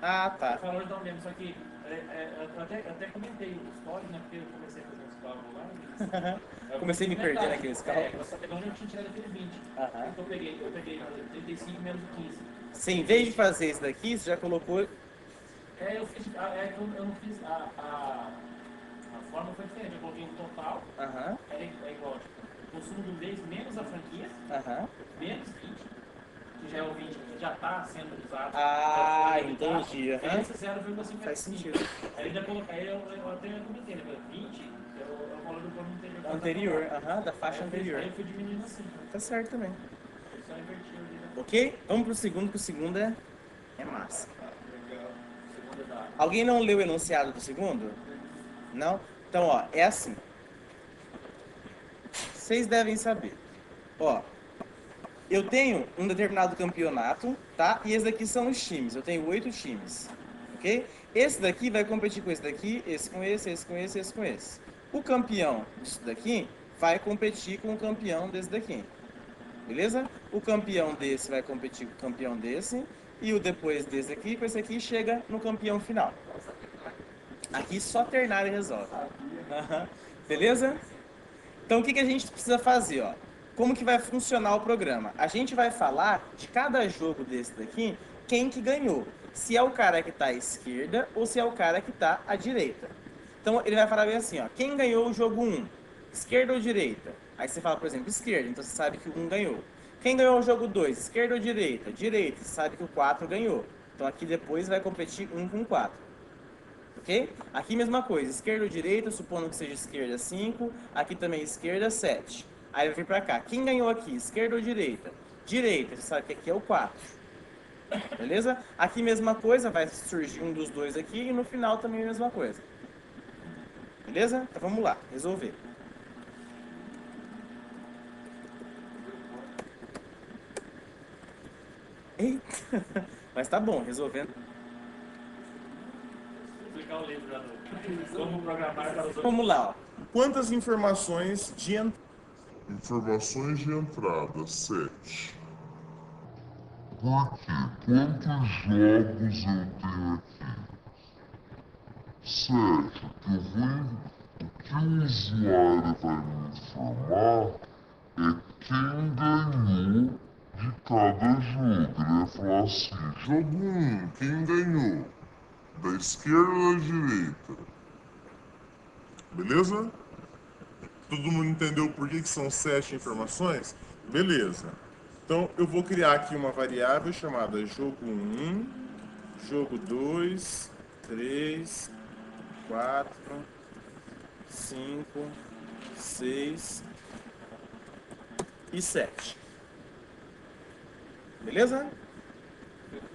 tá. O valor dá o mesmo, só que eu até comentei o story, né? Porque eu comecei a fazer uns cálculos lá. Comecei a me perder naqueles cálculos. Eu só peguei onde eu tinha tirado aquele 20. Aham. Então eu peguei 35 menos 15. Você, em vez de fazer isso daqui, você já colocou... Eu fiz, eu não fiz a forma foi diferente. Eu coloquei um total, Aham, é igual, tipo, o consumo do mês menos a franquia, aham. menos 20, que já é o 20 que já está sendo usado. Ah, já foi limitado, entendi, aham. Esse 0,55. Faz sentido. Aí ainda coloquei, eu até comentei, né? 20 é o valor do plano anterior. Anterior, aham, da faixa anterior. Aí eu fui diminuindo assim. Tá certo também. Eu só inverti ali, né? Ok? Vamos pro segundo, que o segundo é massa. Segunda da... Alguém não leu o enunciado do segundo? Não? Então, ó, é assim. Vocês devem saber. Ó, eu tenho um determinado campeonato, tá? E esses daqui são os times. Eu tenho 8 times, ok? Esse daqui vai competir com esse daqui, esse com esse, esse com esse, esse com esse. O campeão disso daqui vai competir com o campeão desse daqui. Beleza? O campeão desse vai competir com o campeão desse. E o depois desse aqui, com esse aqui, chega no campeão final. Aqui só ternário resolve. Beleza? Então o que a gente precisa fazer, ó? Como que vai funcionar o programa? A gente vai falar de cada jogo desse daqui, quem que ganhou. Se é o cara que está à esquerda ou se é o cara que está à direita. Então ele vai falar bem assim, ó. Quem ganhou o jogo 1? Esquerda ou direita? Aí você fala, por exemplo, esquerda, então você sabe que o 1 ganhou. Quem ganhou o jogo 2? Esquerda ou direita? Direita, você sabe que o 4 ganhou. Então aqui depois vai competir 1 com 4. Ok? Aqui mesma coisa, esquerda ou direita, supondo que seja esquerda 5, aqui também esquerda 7. Aí vai vir pra cá. Quem ganhou aqui, esquerda ou direita? Direita, você sabe que aqui é o 4. Beleza? Aqui mesma coisa, vai surgir um dos dois aqui e no final também a mesma coisa. Beleza? Então vamos lá, resolver. Eita! Mas tá bom, resolvendo. Vou explicar o livro já no como programar para os outros. Vamos lá, ó. Quantas informações de entrada? Informações de entrada, 7. Por quê? Quantos jogos eu tenho aqui? 7, o que o usuário vai me informar é quem ganhou de cada jogo. Ele vai falar assim, jogo 1, quem ganhou? Da esquerda ou da direita? Beleza? Todo mundo entendeu por que são 7 informações? Beleza. Então eu vou criar aqui uma variável chamada jogo 1, jogo 2, 3, 4, 5, 6 e 7. Beleza?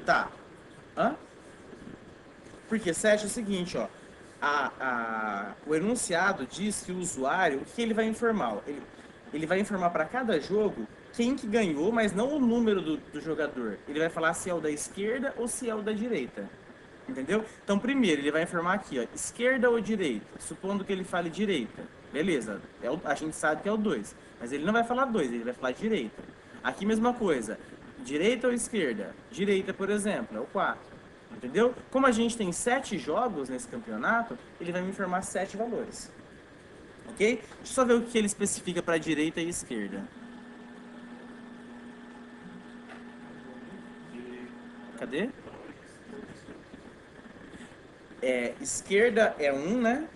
Tá. Hã? Porque 7 é o seguinte, ó. O enunciado diz que o usuário, o que ele vai informar? Ele vai informar para cada jogo quem que ganhou, mas não o número do jogador. Ele vai falar se é o da esquerda ou se é o da direita. Entendeu? Então, primeiro, ele vai informar aqui, ó, esquerda ou direita. Supondo que ele fale direita. Beleza, a gente sabe que é o 2. Mas ele não vai falar 2, ele vai falar direita. Aqui, mesma coisa. Direita ou esquerda? Direita, por exemplo, é o 4. Entendeu? Como a gente tem 7 jogos nesse campeonato, ele vai me informar 7 valores. Ok? Deixa eu só ver o que ele especifica para direita e esquerda. Cadê? Esquerda é 1, né?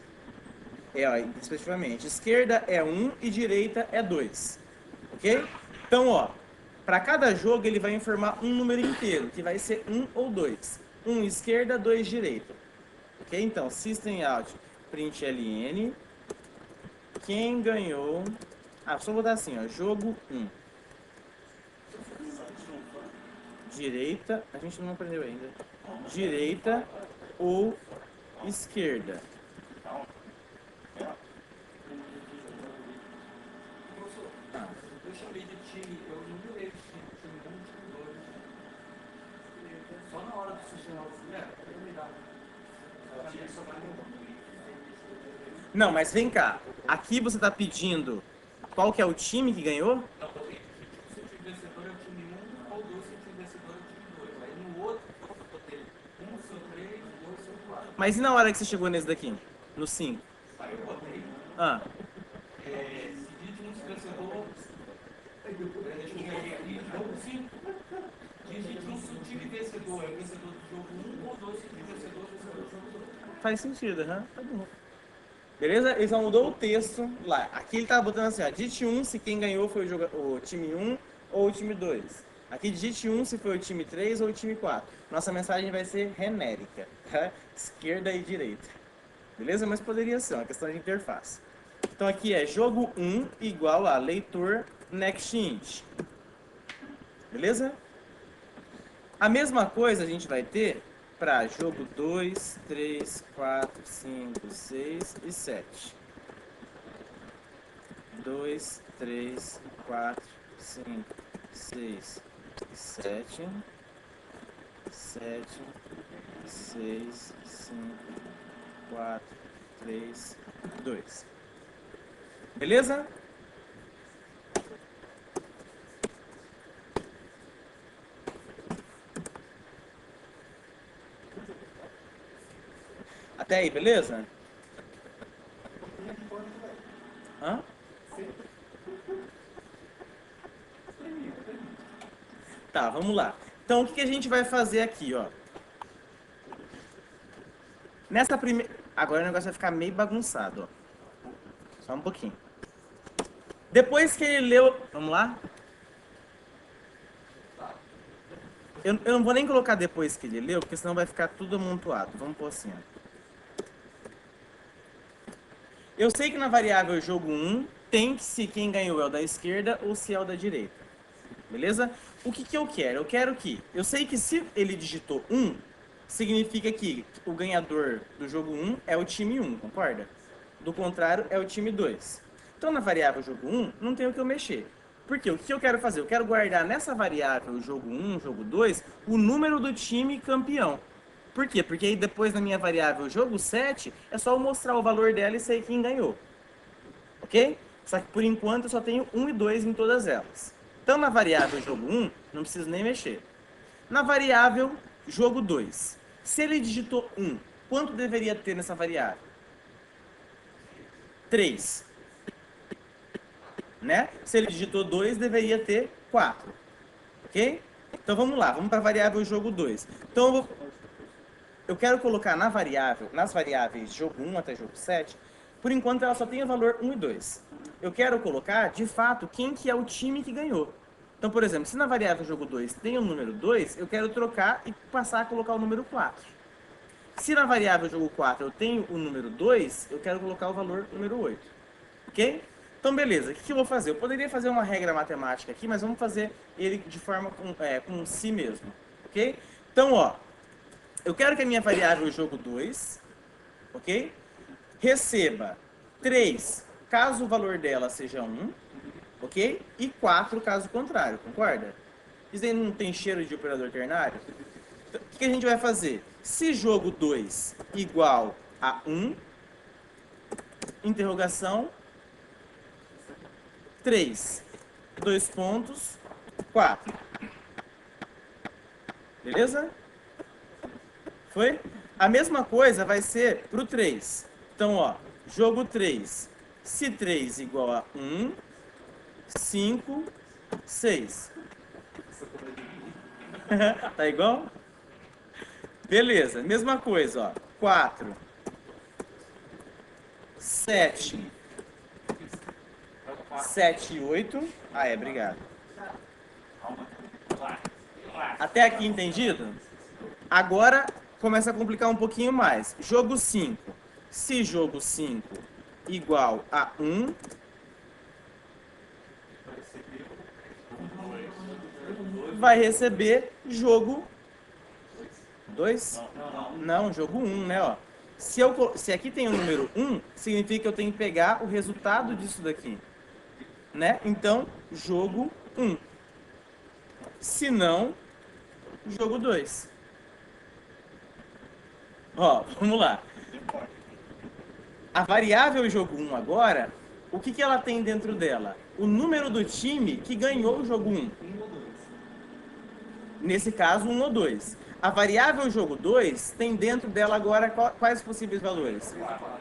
Ó, especificamente. Esquerda é 1 e direita é 2. Ok? Então, ó, para cada jogo ele vai informar um número inteiro, que vai ser 1 ou 2. 1 esquerda, 2 direita. Ok? Então, system out, println, quem ganhou... só vou dar assim, ó, jogo 1. Direita, a gente não aprendeu ainda. Direita ou esquerda. Eu chamei de time, eu não virei de time 1, time 2. Só na hora do funcional eu me dá. Eu achei que só vai Não, mas vem cá. Aqui você está pedindo qual que é o time que ganhou? Não, se o time vencedor é o time 1 ou 2 se o time vencedor é o time 2. Aí no outro, eu botei 1 seu 3, 2 seu 4. Mas e na hora que você chegou nesse daqui? No 5? Aí eu botei digite um vencedor. Deixa eu ver aqui. Jogo 5. Digite um se o time vencedor é o vencedor do jogo 1 ou 2 se o time vencedor é o vencedor do jogo 2. Faz sentido, tá bom. Beleza? Ele só mudou o texto lá. Aqui ele tava botando assim, ó, digite 1 se quem ganhou foi o time 1 ou o time 2. Aqui digite 1 se foi o time 3 ou o time 4. Nossa mensagem vai ser genérica, tá? Esquerda e direita. Beleza? Mas poderia ser uma questão de interface. Então aqui é jogo 1 igual a leitor nextInt. Beleza? A mesma coisa a gente vai ter para jogo 2, 3, 4, 5, 6 e 7. 2, 3, 4, 5, 6 e 7. 7, 6, 5, 4, 3, 2. Beleza? Até aí, beleza? Hã? Tá, vamos lá. Então, o que a gente vai fazer aqui, ó? Nessa primeira... Agora o negócio vai ficar meio bagunçado, ó. Só um pouquinho. Depois que ele leu... Vamos lá? Eu não vou nem colocar depois que ele leu, porque senão vai ficar tudo amontoado. Vamos pôr assim, ó. Eu sei que na variável jogo 1 tem que se quem ganhou é o da esquerda ou se é o da direita. Beleza? O que eu quero? Eu quero que... Eu sei que se ele digitou 1, significa que o ganhador do jogo 1 é o time 1, concorda? Do contrário, é o time 2. Então, na variável jogo 1, não tem o que eu mexer. Por quê? O que eu quero fazer? Eu quero guardar nessa variável jogo 1, jogo 2, o número do time campeão. Por quê? Porque aí depois na minha variável jogo 7, é só eu mostrar o valor dela e sei quem ganhou. Ok? Só que por enquanto eu só tenho 1 e 2 em todas elas. Então na variável jogo 1, não preciso nem mexer. Na variável jogo 2, se ele digitou 1, quanto deveria ter nessa variável? 3. Né? Se ele digitou 2, deveria ter 4. Ok? Então vamos lá, vamos para a variável jogo 2. Então eu quero colocar nas variáveis jogo 1 até jogo 7, por enquanto ela só tem o valor 1 e 2. Eu quero colocar, de fato, quem que é o time que ganhou. Então, por exemplo, se na variável jogo 2 tem o número 2, eu quero trocar e passar a colocar o número 4. Se na variável jogo 4 eu tenho o número 2, eu quero colocar o valor número 8. Ok? Então, beleza. O que eu vou fazer? Eu poderia fazer uma regra matemática aqui, mas vamos fazer ele de forma com si mesmo. Ok? Então, ó, eu quero que a minha variável jogo 2, ok? Receba 3, caso o valor dela seja 1, ok? E 4, caso contrário, concorda? Isso aí não tem cheiro de operador ternário? Então, o que a gente vai fazer? Se jogo 2 igual a 1, interrogação, 3, 2 pontos, 4. Beleza? Foi? A mesma coisa vai ser para o 3. Então, ó, jogo 3. Se 3 igual a 1, 5, 6. Tá igual? Beleza, mesma coisa, ó. 4, 7, 7 e 8. Ah, obrigado. Até aqui entendido? Agora começa a complicar um pouquinho mais. Jogo 5. Se jogo 5 igual a 1, vai receber jogo 2? Não, jogo 1, né? Ó. Se aqui tem o número 1, significa que eu tenho que pegar o resultado disso daqui. Né? Então, jogo 1. Se não, jogo 2. Ó, vamos lá. A variável jogo 1 agora, o que ela tem dentro dela? O número do time que ganhou o jogo 1. Nesse caso, 1 ou 2. A variável jogo 2 tem dentro dela agora quais possíveis valores?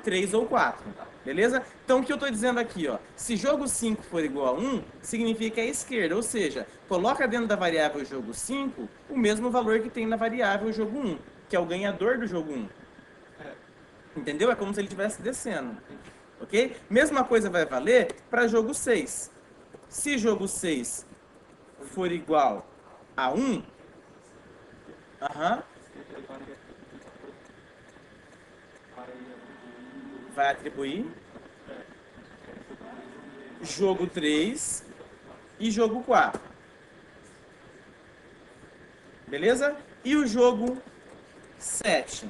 3 ou 4. Beleza? Então, o que eu estou dizendo aqui, ó, se jogo 5 for igual a 1, significa a esquerda, ou seja, coloca dentro da variável jogo 5 o mesmo valor que tem na variável jogo 1, que é o ganhador do jogo 1. Entendeu? É como se ele estivesse descendo. Ok? Mesma coisa vai valer para jogo 6. Se jogo 6 for igual a 1, vai atribuir jogo 3 e jogo 4. Beleza? E o jogo 7?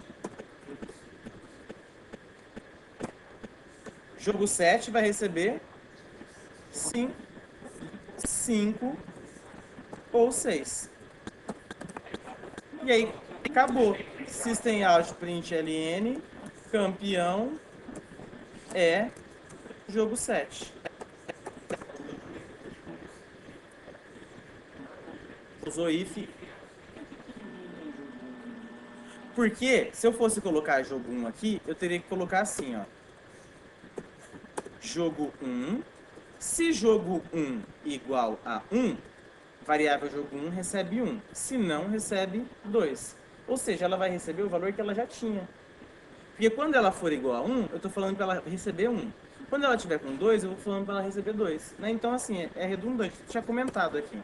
Jogo 7 vai receber 5 ou 6. E aí, acabou. System out print ln, campeão é jogo 7. Usou if. Porque, se eu fosse colocar jogo 1 aqui, eu teria que colocar assim, ó. Jogo 1. Se jogo 1 igual a 1, variável jogo 1 recebe 1. Se não, recebe 2. Ou seja, ela vai receber o valor que ela já tinha. Porque quando ela for igual a 1, eu estou falando para ela receber 1. Quando ela tiver com 2, eu vou falando para ela receber 2. Né? Então, assim, é redundante. Eu tinha comentado aqui.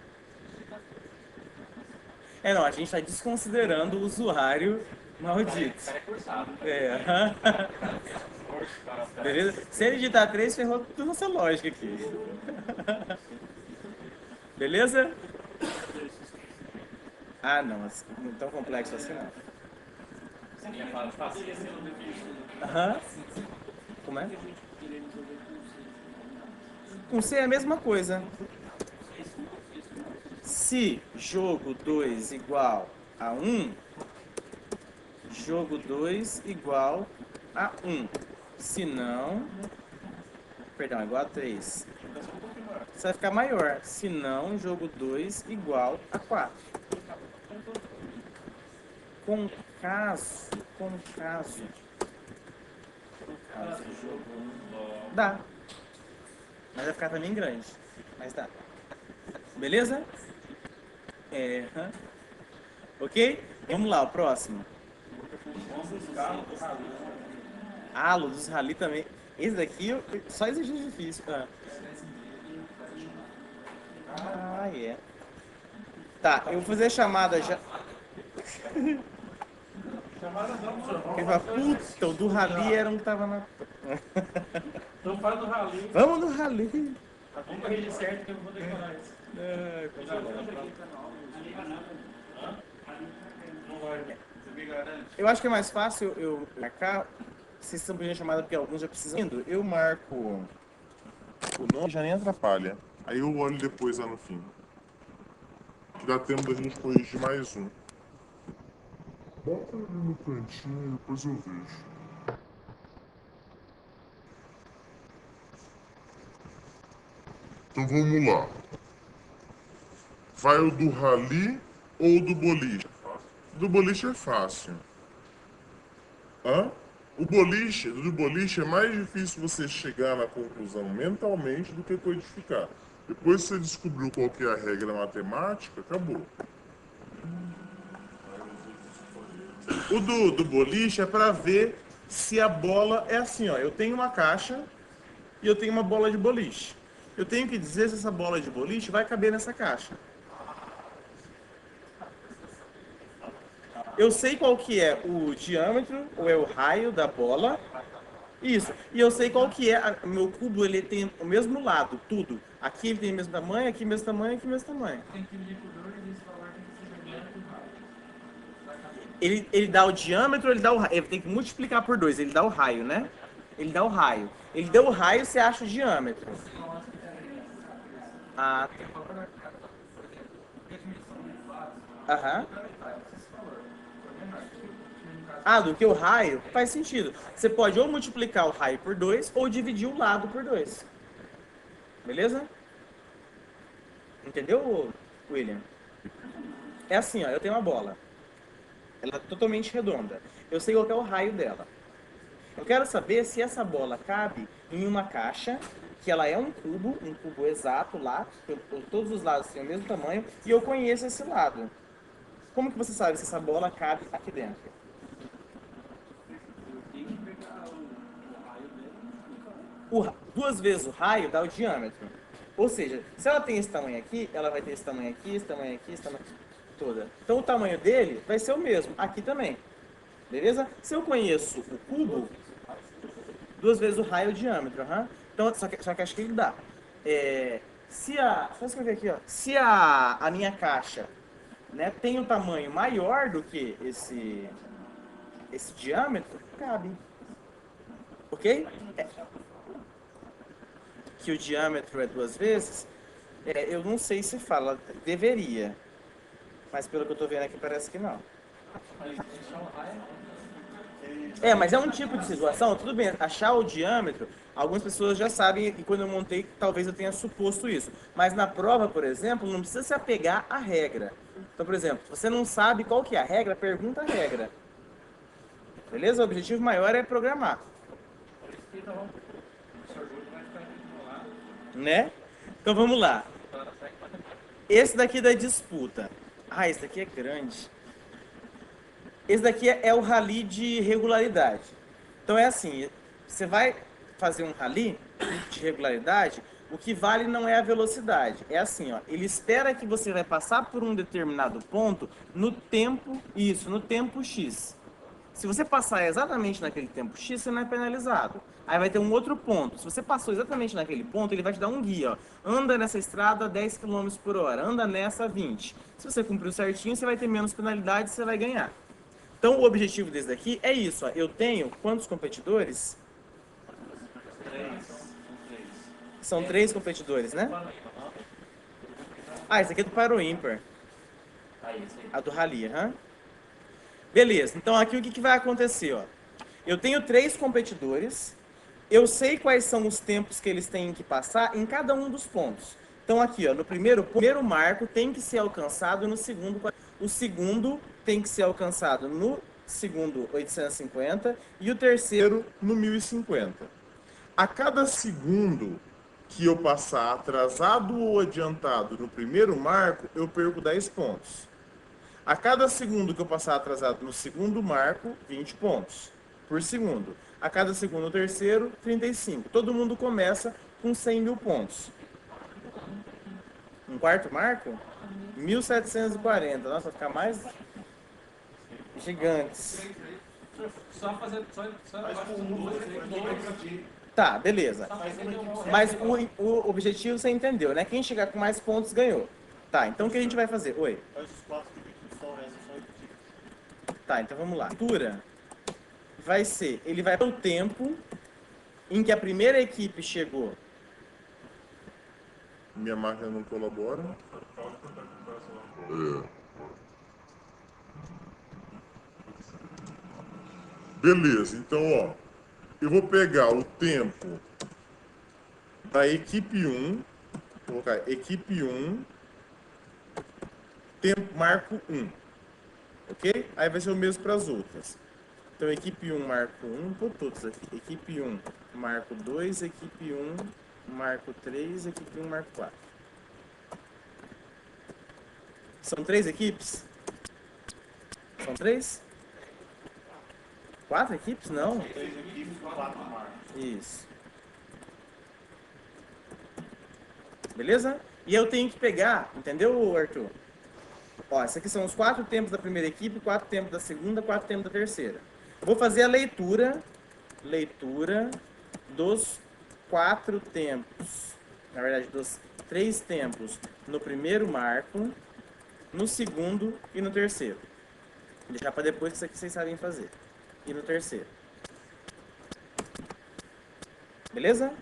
Não, a gente está desconsiderando o usuário maldito. Beleza? Se ele digitar 3, ferrou tudo nossa lógica aqui. Beleza? Ah, não. Não tão complexo assim, não. Como é? Com C é a mesma coisa. Se jogo 2 igual a 1, jogo 2 igual a 1. Se não... Perdão, igual a 3. Isso vai ficar maior. Se não, jogo 2 igual a 4. Com caso no caso... Dá. Mas vai ficar também grande. Mas dá. Beleza? Ok? Vamos lá, o próximo. Halo dos rally também. Esse daqui só exige difícil. É. Tá, eu vou fazer a chamada já. Chamada não, senhor. Ele fala, puta, o do rally era um que tava na. Então faz do rally. Vamos no rally. Vamos pra rede certa que eu não vou decorar isso. Não vai. Você me garante? Eu acho que é mais fácil eu marcar. Vocês estão pedindo chamada porque alguns já precisam. Eu marco O nome já nem atrapalha. Aí eu olho depois lá no fim. Que dá tempo da gente corrigir mais um. Bota ali no cantinho e depois eu vejo. Então vamos lá. Vai o do rally ou do boliche? Do boliche é fácil. Hã? O do boliche é mais difícil você chegar na conclusão mentalmente do que codificar. Depois que você descobriu qual que é a regra matemática, acabou. O do boliche é para ver se a bola é assim, ó. Eu tenho uma caixa e eu tenho uma bola de boliche. Eu tenho que dizer se essa bola de boliche vai caber nessa caixa. Eu sei qual que é o diâmetro ou é o raio da bola. Isso. E eu sei qual que é. O meu cubo, ele tem o mesmo lado, tudo. Aqui ele tem o mesmo tamanho, aqui o mesmo tamanho, aqui o mesmo tamanho. Tem que dividir por 2 e esse valor tem que ser menor que o raio. Ele dá o diâmetro, ele dá o raio. Ele tem que multiplicar por 2. Ele dá o raio, né? Ele dá o raio. Ele deu o raio, você acha o diâmetro. Ah, aham. Ah, do que o raio? Faz sentido. Você pode ou multiplicar o raio por 2 ou dividir o lado por 2. Beleza? Entendeu, William? É assim, ó, eu tenho uma bola. Ela é totalmente redonda. Eu sei qual que é o raio dela. Eu quero saber se essa bola cabe em uma caixa, que ela é um cubo exato lá, todos os lados têm o mesmo tamanho, e eu conheço esse lado. Como que você sabe se essa bola cabe aqui dentro? Duas vezes o raio dá o diâmetro. Ou seja, se ela tem esse tamanho aqui, ela vai ter esse tamanho aqui, esse tamanho aqui, esse tamanho toda. Então o tamanho dele vai ser o mesmo, aqui também. Beleza? Se eu conheço o cubo, duas vezes o raio é o diâmetro. Então, só que acho que ele dá. Deixa eu escrever aqui, ó. Se a minha caixa, né, tem um tamanho maior do que esse diâmetro, cabe. Ok? Que o diâmetro é 2 vezes, eu não sei se fala, deveria. Mas pelo que eu tô vendo aqui, parece que não. Mas é um tipo de situação, tudo bem, achar o diâmetro, algumas pessoas já sabem, e quando eu montei, talvez eu tenha suposto isso. Mas na prova, por exemplo, não precisa se apegar à regra. Então, por exemplo, se você não sabe qual que é a regra, pergunta a regra. Beleza? O objetivo maior é programar. Né? Então vamos lá. Esse daqui da disputa. Esse daqui é grande. Esse daqui é o rally de regularidade. Então é assim, você vai fazer um rally de regularidade, o que vale não é a velocidade. É assim, ó, ele espera que você vai passar por um determinado ponto no tempo X. Se você passar exatamente naquele tempo X, você não é penalizado. Aí vai ter um outro ponto. Se você passou exatamente naquele ponto, ele vai te dar um guia. Ó. Anda nessa estrada a 10 km por hora, anda nessa a 20. Se você cumpriu certinho, você vai ter menos penalidade e você vai ganhar. Então, o objetivo desse daqui é isso. Ó. Eu tenho quantos competidores? 3. São 3 competidores, né? Esse aqui é do par ou ímpar. A do rally, Beleza, então aqui o que vai acontecer, ó? Eu tenho 3 competidores, eu sei quais são os tempos que eles têm que passar em cada um dos pontos. Então aqui, ó, no primeiro marco tem que ser alcançado no segundo, o segundo tem que ser alcançado no segundo 850 e o terceiro no 1050. A cada segundo que eu passar atrasado ou adiantado no primeiro marco, eu perco 10 pontos. A cada segundo que eu passar atrasado no segundo marco, 20 pontos por segundo. A cada segundo no terceiro, 35. Todo mundo começa com 100 mil pontos. Um quarto marco? 1740. Nossa, vai ficar mais gigantes. Só fazer. Só abaixo dos dois. Tá, beleza. Mas o objetivo você entendeu, né? Quem chegar com mais pontos ganhou. Tá, então o que a gente vai fazer? Oi. Faz os 4 que só essa, só equipe. Tá, então vamos lá. A altura vai ser, ele vai para o tempo em que a primeira equipe chegou. Minha máquina não colabora. Beleza, então ó, eu vou pegar o tempo da equipe 1, vou colocar equipe 1, tempo marco 1, ok? Aí vai ser o mesmo para as outras. Então equipe 1 marco 1, por todos aqui. Equipe 1 marco 2, equipe 1 marco 3, equipe 1 marco 4. São 3 equipes? São 3? 4 equipes? Não. 3 equipes, 4 marcos. Isso. Beleza? E eu tenho que pegar, entendeu, Arthur? Ó, esses aqui são os 4 tempos da primeira equipe, 4 tempos da segunda, 4 tempos da terceira. Vou fazer a leitura dos 4 tempos, na verdade, dos 3 tempos no primeiro marco, no segundo e no terceiro. Vou deixar para depois, que isso aqui vocês sabem fazer. E no terceiro. Beleza?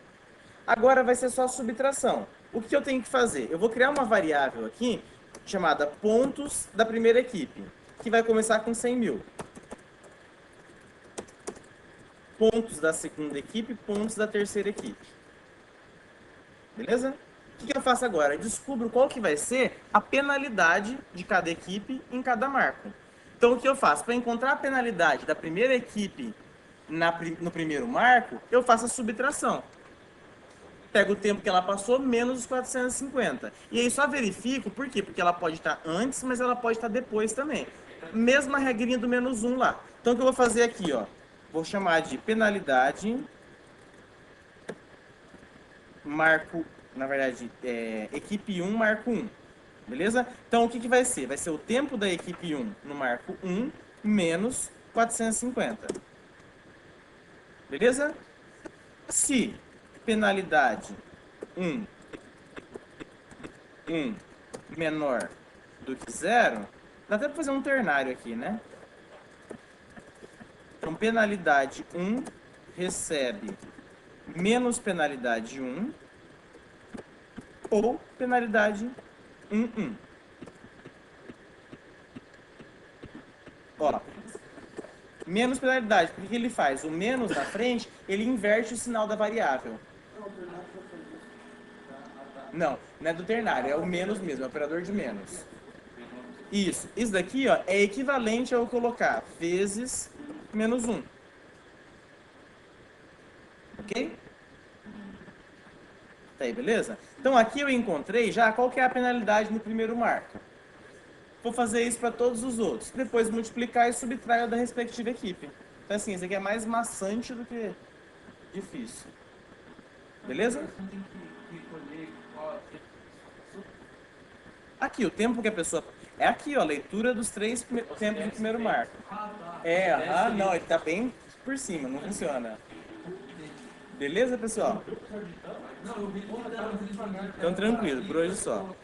Agora vai ser só subtração. O que eu tenho que fazer? Eu vou criar uma variável aqui chamada pontos da primeira equipe, que vai começar com 100 mil. Pontos da segunda equipe, pontos da terceira equipe. Beleza? O que eu faço agora? Eu descubro qual que vai ser a penalidade de cada equipe em cada marco. Então, o que eu faço? Para encontrar a penalidade da primeira equipe no primeiro marco, eu faço a subtração. Pego o tempo que ela passou menos os 450. E aí só verifico, por quê? Porque ela pode estar antes, mas ela pode estar depois também. Mesma regrinha do menos 1 lá. Então, o que eu vou fazer aqui, ó? Vou chamar de penalidade marco, na verdade, equipe 1, marco 1. Beleza? Então, o que vai ser? Vai ser o tempo da equipe 1 no marco 1 menos 450. Beleza? Se penalidade 1 menor do que 0, dá até para fazer um ternário aqui, né? Então, penalidade 1 recebe menos penalidade 1 ou penalidade 1. Ó, menos penalidade, porque o que ele faz? O menos na frente, ele inverte o sinal da variável. Não, não é do ternário, é o menos mesmo, é o operador de menos. Isso daqui, ó, é equivalente ao colocar vezes menos 1. Ok? Tá aí, beleza? Então aqui eu encontrei já qual que é a penalidade no primeiro marco. Vou fazer isso para todos os outros. Depois multiplicar e subtrair da respectiva equipe. Então assim, isso aqui é mais maçante do que difícil. Beleza? Você tem que escolher qual. Aqui, o tempo que a pessoa... É aqui, ó, leitura dos 3 tempos do primeiro marco. Não, ele tá bem por cima, não funciona. Beleza, pessoal? Não, eu vi que Então tranquilo, por hoje só.